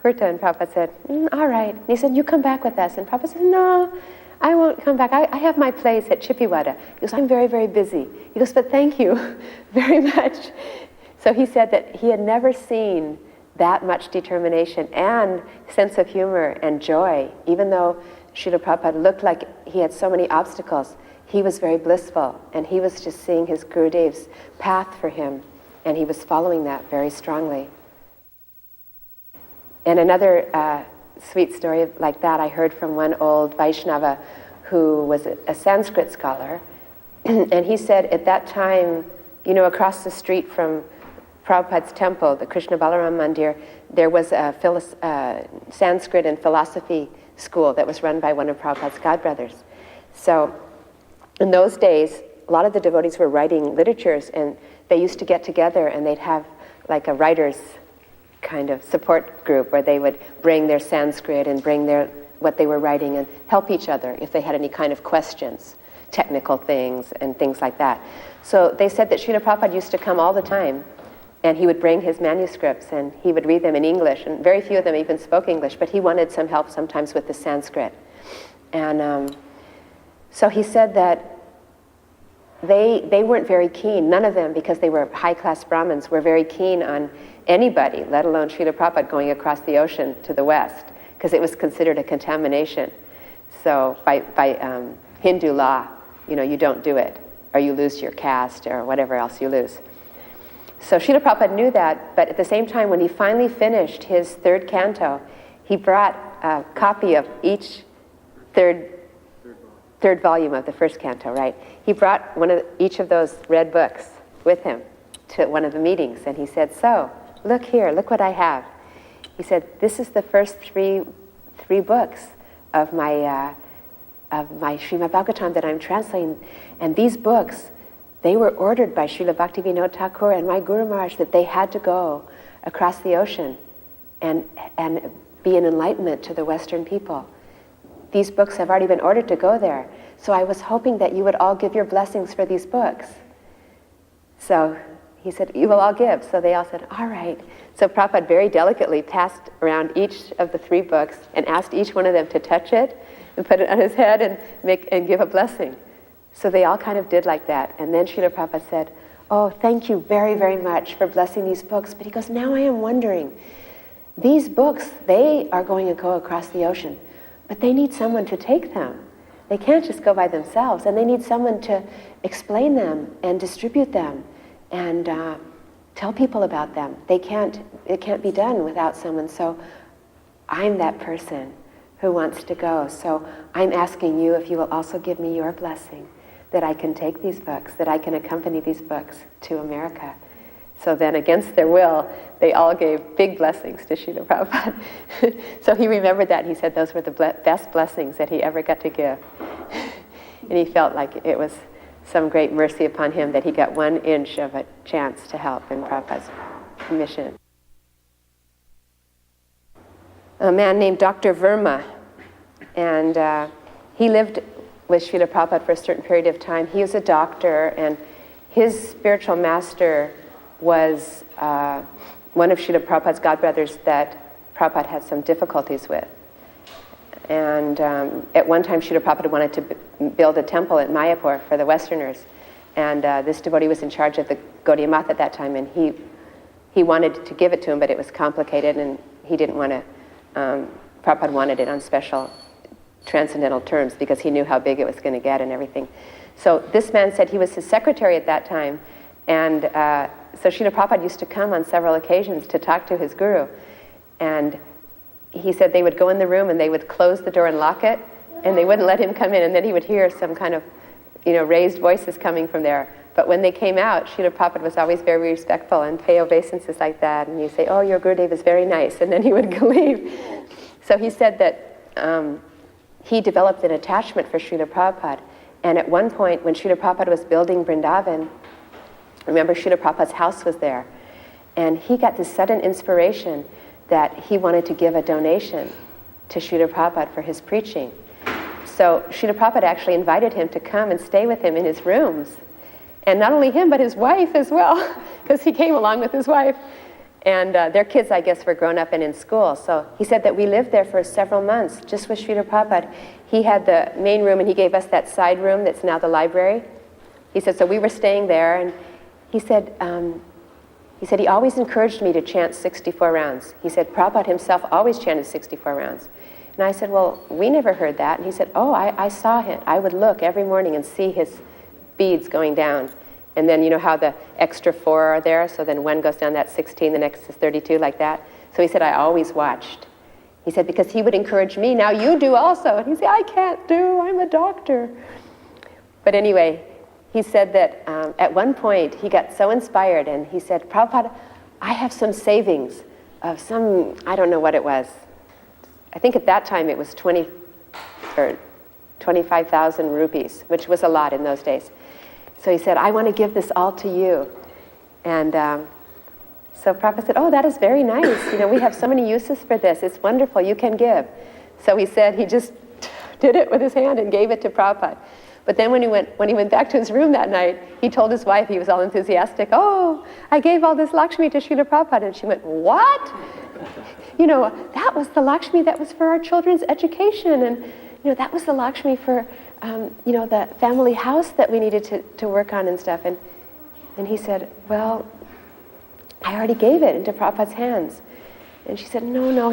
And Prabhupada said, all right. And he said, you come back with us. And Prabhupada said, no, I won't come back. I have my place at Chippiwada. He goes, I'm very, very busy. He goes, but thank you very much. So he said that he had never seen that much determination and sense of humor and joy. Even though Srila Prabhupada looked like he had so many obstacles, he was very blissful, and he was just seeing his Gurudev's path for him, and he was following that very strongly. And another sweet story like that I heard from one old Vaishnava who was a Sanskrit scholar, and he said at that time, across the street from Prabhupada's temple, the Krishna Balaram Mandir, there was a Sanskrit and philosophy school that was run by one of Prabhupada's godbrothers. So in those days, a lot of the devotees were writing literatures, and they used to get together and they'd have like a writer's kind of support group where they would bring their Sanskrit and bring what they were writing and help each other if they had any kind of questions, technical things and things like that. So they said that Srila Prabhupada used to come all the time, and he would bring his manuscripts and he would read them in English, and very few of them even spoke English, but he wanted some help sometimes with the Sanskrit. And so he said that they weren't very keen, none of them, because they were high-class Brahmins, were very keen on anybody, let alone Srila Prabhupada, going across the ocean to the West, because it was considered a contamination. So by Hindu law, you don't do it, or you lose your caste, or whatever else you lose. So Srila Prabhupada knew that, but at the same time, when he finally finished his 3rd canto, he brought a copy of each third volume of the 1st canto, right? He brought each of those red books with him to one of the meetings, and he said, so, look here, look what I have. He said, this is the first three books of my Srimad Bhagavatam that I'm translating, and these books, they were ordered by Srila Bhaktivinoda Thakur and my Guru Maharaj that they had to go across the ocean and be an enlightenment to the Western people. These books have already been ordered to go there. So I was hoping that you would all give your blessings for these books. So he said, you will all give. So they all said, all right. So Prabhupada very delicately passed around each of the 3 books and asked each one of them to touch it and put it on his head and give a blessing. So they all kind of did like that. And then Srila Prabhupada said, oh, thank you very, very much for blessing these books. But he goes, now I am wondering, these books, they are going to go across the ocean, but they need someone to take them. They can't just go by themselves, and they need someone to explain them and distribute them and tell people about them. It can't be done without someone. So I'm that person who wants to go. So I'm asking you if you will also give me your blessing that I can take these books, that I can accompany these books to America. So then, against their will, they all gave big blessings to Srila Prabhupada. So he remembered that, and he said those were the best blessings that he ever got to give. And he felt like it was some great mercy upon him that he got 1 inch of a chance to help in Prabhupada's mission. A man named Dr. Verma, and he lived with Srila Prabhupada for a certain period of time. He was a doctor, and his spiritual master was one of Srila Prabhupada's godbrothers that Prabhupada had some difficulties with. And at one time, Srila Prabhupada wanted to build a temple at Mayapur for the Westerners. And this devotee was in charge of the Gaudiya Math at that time, and he wanted to give it to him, but it was complicated, and he didn't want to, Prabhupada wanted it on special transcendental terms because he knew how big it was going to get and everything. So this man said he was his secretary at that time, and so Srila Prabhupada used to come on several occasions to talk to his guru. And he said they would go in the room and they would close the door and lock it, and they wouldn't let him come in, and then he would hear some kind of, raised voices coming from there. But when they came out, Srila Prabhupada was always very respectful and pay obeisances like that, and he'd say, oh, your Gurudev is very nice, and then he would leave. So he said that he developed an attachment for Srila Prabhupada, and at one point when Srila Prabhupada was building Vrindavan, remember Srila Prabhupada's house was there, and he got this sudden inspiration that he wanted to give a donation to Srila Prabhupada for his preaching. So Srila Prabhupada actually invited him to come and stay with him in his rooms. And not only him, but his wife as well, because he came along with his wife. And their kids, I guess, were grown up and in school. So he said that we lived there for several months, just with Srila Prabhupada. He had the main room, and he gave us that side room that's now the library. He said, so we were staying there, and he said he always encouraged me to chant 64 rounds. He said Prabhupada himself always chanted 64 rounds. And I said, well, we never heard that. And he said, oh, I saw him. I would look every morning and see his beads going down. And then you know how the extra 4 are there, so then one goes down, that's 16, the next is 32, like that. So he said, I always watched. He said, because he would encourage me, now you do also. And he said, I can't do, I'm a doctor. But anyway, he said that at one point he got so inspired, and he said, Prabhupada, I have some savings of some, I don't know what it was. I think at that time it was 25,000 rupees, which was a lot in those days. So he said, I want to give this all to you. And so Prabhupada said, oh, that is very nice. We have so many uses for this. It's wonderful. You can give. So he said he just did it with his hand and gave it to Prabhupada. But then when he went back to his room that night, he told his wife, he was all enthusiastic, oh, I gave all this Lakshmi to Srila Prabhupada. And she went, what? That was the Lakshmi that was for our children's education. And, that was the Lakshmi for, the family house that we needed to work on and stuff. And he said, well, I already gave it into Prabhupada's hands. And she said, no,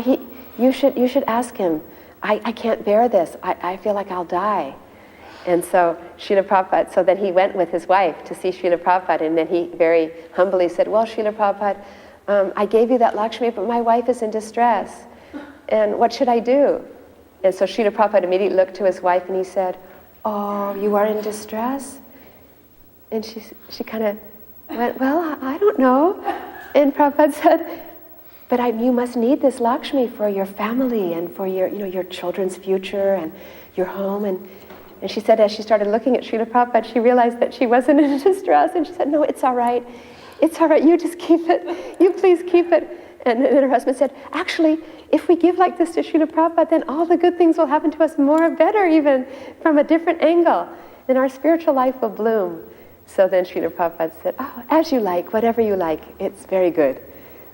you should ask him. I can't bear this. I feel like I'll die. And so Srila Prabhupada, so then he went with his wife to see Srila Prabhupada, and then he very humbly said, well, Srila Prabhupada, I gave you that Lakshmi, but my wife is in distress. And what should I do? And so Srila Prabhupada immediately looked to his wife and he said, oh, you are in distress? And she kind of went, well, I don't know. And Prabhupada said, but you must need this Lakshmi for your family and for your children's future and your home. And she said, as she started looking at Srila Prabhupada, she realized that she wasn't in distress. And she said, no, it's all right. It's all right. You just keep it. You please keep it. And then her husband said, actually, if we give like this to Srila Prabhupada, then all the good things will happen to us more better even from a different angle. Then our spiritual life will bloom. So then Srila Prabhupada said, oh, as you like, whatever you like, it's very good.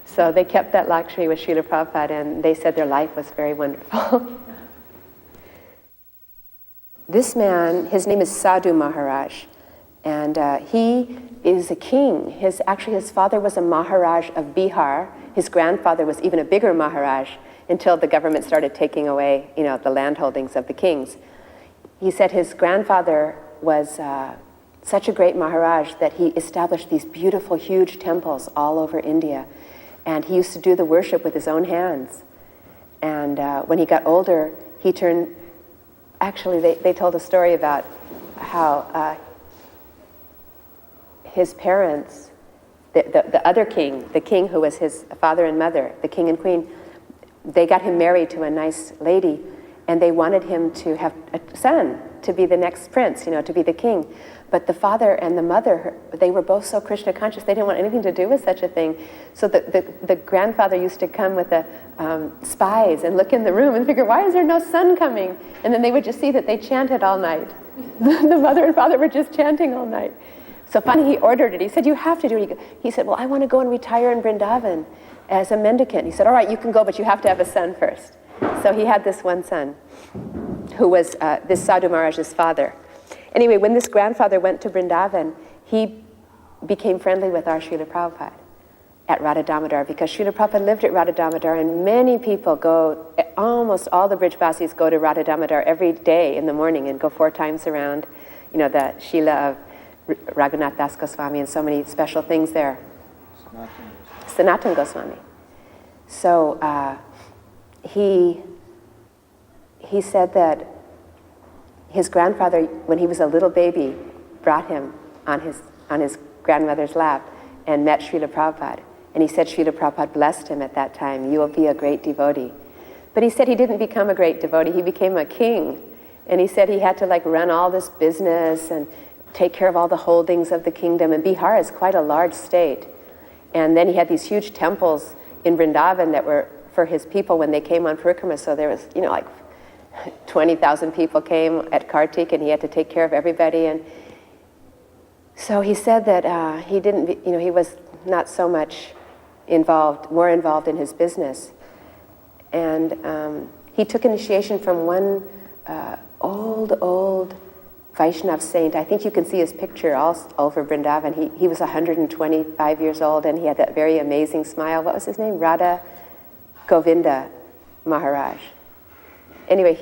So they kept that Lakshmi with Srila Prabhupada, and they said their life was very wonderful. This man, his name is Sadhu Maharaj, and he is a king. Actually, his father was a Maharaj of Bihar. His grandfather was even a bigger Maharaj until the government started taking away, the land holdings of the kings. He said his grandfather was such a great Maharaj that he established these beautiful, huge temples all over India. And he used to do the worship with his own hands. And when he got older, he turned... Actually, they told a story about how his parents, the other king, the king who was his father and mother, the king and queen, they got him married to a nice lady, and they wanted him to have a son, to be the next prince, to be the king. But the father and the mother, they were both so Krishna conscious, they didn't want anything to do with such a thing. So the grandfather used to come with the spies and look in the room and figure, why is there no son coming? And then they would just see that they chanted all night. The mother and father were just chanting all night. So finally he ordered it. He said, you have to do it. He said, well, I want to go and retire in Vrindavan as a mendicant. He said, all right, you can go, but you have to have a son first. So he had this one son, who was this Sadhu Maharaj's father. Anyway, when this grandfather went to Vrindavan, he became friendly with our Srila Prabhupada at Radha Damodar, because Srila Prabhupada lived at Radha Damodar, and many people go, almost all the Brijvasis go to Radha Damodar every day in the morning and go 4 times around, the Shila of Raghunath Das Goswami and so many special things there. Sanatan Goswami. So he said that his grandfather, when he was a little baby, brought him on his grandmother's lap and met Srila Prabhupada. And he said Srila Prabhupada blessed him at that time, you will be a great devotee. But he said he didn't become a great devotee, he became a king. And he said he had to run all this business and take care of all the holdings of the kingdom. And Bihar is quite a large state. And then he had these huge temples in Vrindavan that were for his people when they came on Parikrama. So there was, 20,000 people came at Kartik, and he had to take care of everybody. And so he said that he didn't, he was not so much more involved in his business. And he took initiation from one old Vaishnav saint. I think you can see his picture all over Vrindavan. He was 125 years old, and he had that very amazing smile. What was his name? Radha Govinda Maharaj. Anyway,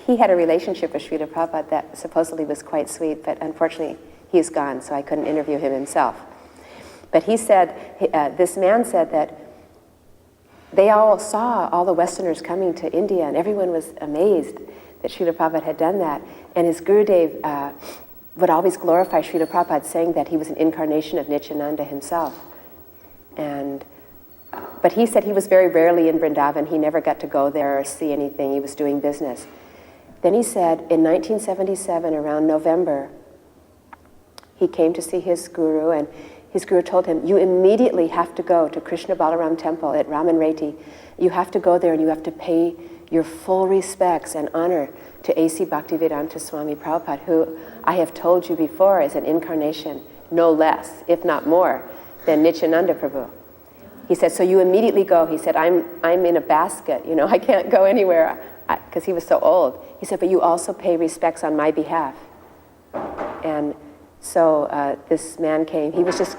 he had a relationship with Srila Prabhupada that supposedly was quite sweet, but unfortunately he's gone, so I couldn't interview him himself. But he said, this man said that they all saw all the Westerners coming to India, and everyone was amazed that Srila Prabhupada had done that. And his Gurudev would always glorify Srila Prabhupada, saying that he was an incarnation of Nityananda himself. But he said he was very rarely in Vrindavan. He never got to go there or see anything. He was doing business. Then he said in 1977, around November, he came to see his guru, and his guru told him, you immediately have to go to Krishna Balaram Temple at Raman Reti. You have to go there and you have to pay your full respects and honor to A.C. Bhaktivedanta Swami Prabhupada, who I have told you before is an incarnation, no less, if not more, than Nityananda Prabhu. He said, so you immediately go. He said, I'm in a basket, I can't go anywhere, because he was so old. He said, but you also pay respects on my behalf. And so this man came. He was just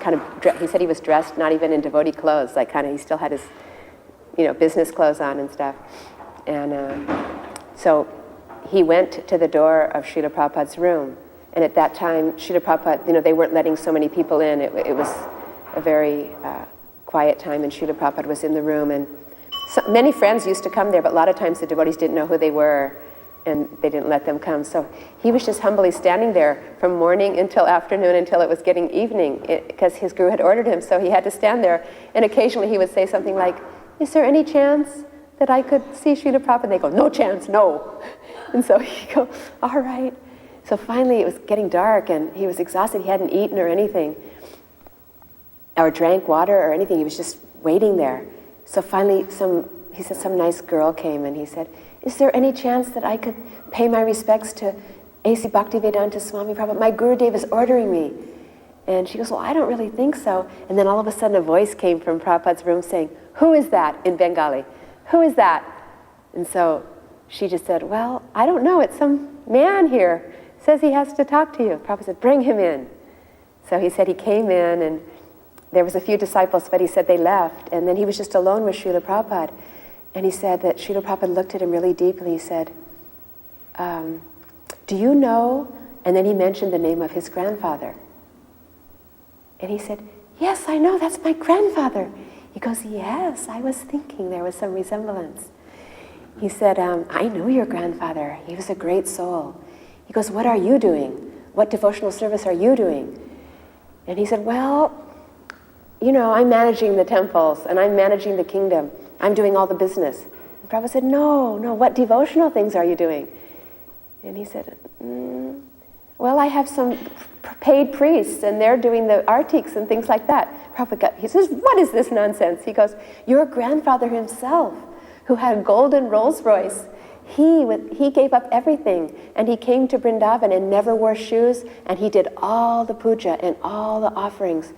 he said he was dressed not even in devotee clothes, he still had his, business clothes on and stuff. And so he went to the door of Srila Prabhupada's room. And at that time, Srila Prabhupada, they weren't letting so many people in. It was a very quiet time, and Srila Prabhupada was in the room. And many friends used to come there, but a lot of times the devotees didn't know who they were, and they didn't let them come. So he was just humbly standing there from morning until afternoon, until it was getting evening, because his guru had ordered him, so he had to stand there. And occasionally he would say something like, is there any chance that I could see Srila Prabhupada? And they go, no chance, no. And so he'd go, all right. So finally it was getting dark, and he was exhausted. He hadn't eaten or anything, or drank water or anything. He was just waiting there. So finally, he said some nice girl came and he said, is there any chance that I could pay my respects to A.C. Bhaktivedanta Swami Prabhupada? My Gurudev is ordering me. And she goes, well, I don't really think so. And then all of a sudden a voice came from Prabhupada's room saying, who is that, in Bengali? Who is that? And so she just said, well, I don't know. It's some man here. Says he has to talk to you. Prabhupada said, bring him in. So he said he came in, and there was a few disciples, but he said they left. And then he was just alone with Srila Prabhupada. And he said that Srila Prabhupada looked at him really deeply. He said, do you know? And then he mentioned the name of his grandfather. And he said, yes, I know, that's my grandfather. He goes, yes, I was thinking there was some resemblance. He said, I know your grandfather. He was a great soul. He goes, what are you doing? What devotional service are you doing? And he said, well, you know, I'm managing the temples and I'm managing the kingdom. I'm doing all the business. And Prabhupada said, no, what devotional things are you doing? And he said, well, I have some paid priests and they're doing the artiks and things like that. He says, what is this nonsense? He goes, your grandfather himself, who had a golden Rolls Royce, he gave up everything and he came to Vrindavan and never wore shoes, and he did all the puja and all the offerings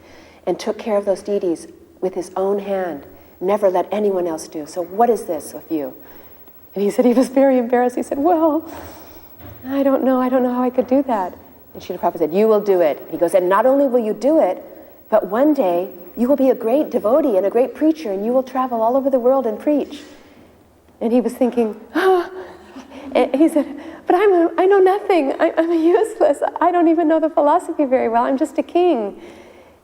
and took care of those deities with his own hand, never let anyone else do. So what is this of you? And he said he was very embarrassed. He said, well, I don't know how I could do that. And Srila Prabhupada said, you will do it. He goes, and not only will you do it, but one day you will be a great devotee and a great preacher, and you will travel all over the world and preach. And he was thinking, and he said, but I know nothing. I'm useless. I don't even know the philosophy very well. I'm just a king.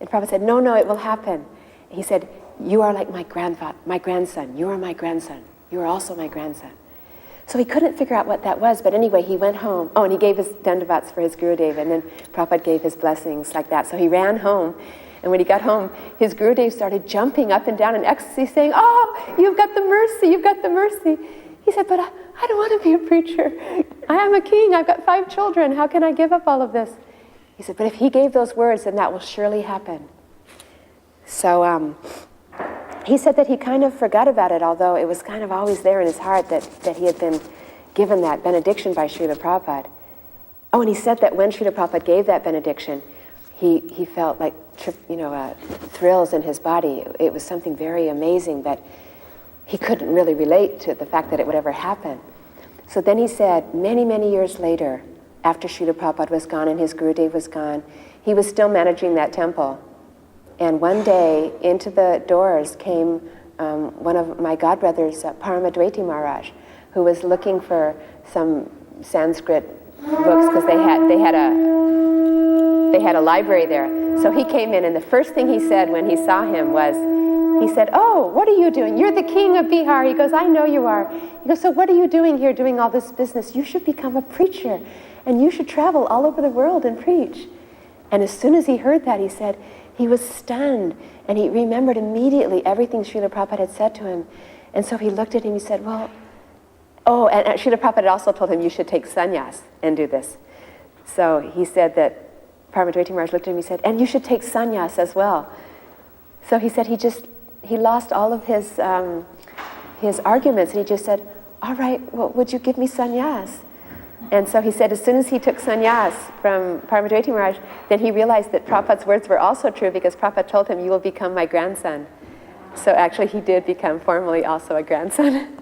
And Prabhupada said, no, it will happen. He said, you are like my grandson. You are my grandson. You are also my grandson. So he couldn't figure out what that was, but anyway, he went home. Oh, and he gave his dandavats for his Gurudev, and then Prabhupada gave his blessings like that. So he ran home, and when he got home, his Gurudev started jumping up and down in ecstasy, saying, oh, you've got the mercy, you've got the mercy. He said, but I don't want to be a preacher. I am a king, I've got 5 children. How can I give up all of this? He said, but if he gave those words, then that will surely happen. So he said that he kind of forgot about it, although it was kind of always there in his heart that he had been given that benediction by Srila Prabhupada. Oh, and he said that when Srila Prabhupada gave that benediction, he felt like thrills in his body. It was something very amazing that he couldn't really relate to the fact that it would ever happen. So then he said, many, many years later, after Srila Prabhupada was gone and his Gurudev was gone, he was still managing that temple. And one day, into the doors came one of my godbrothers, Paramadwaiti Maharaj, who was looking for some Sanskrit books because they had a library there. So he came in, and the first thing he said when he saw him was, he said, oh, what are you doing? You're the king of Bihar. He goes, I know you are. He goes, so what are you doing here doing all this business? You should become a preacher, and you should travel all over the world and preach. And as soon as he heard that, he said, he was stunned, and he remembered immediately everything Srila Prabhupada had said to him. And so he looked at him, he said, well, oh, and Srila Prabhupada also told him you should take sannyas and do this. So he said that, Paramadwaiti Maharaj looked at him, he said, and you should take sannyas as well. So he said he lost all of his arguments, and he just said, all right, well, would you give me sannyas? And so he said as soon as he took sannyas from Paramadwaiti Maharaj, then he realized that Prabhupada's words were also true, because Prabhupada told him, you will become my grandson. So actually he did become formally also a grandson.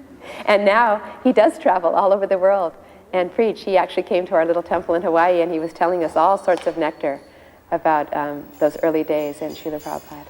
And now he does travel all over the world and preach. He actually came to our little temple in Hawaii, and he was telling us all sorts of nectar about those early days in Srila Prabhupada.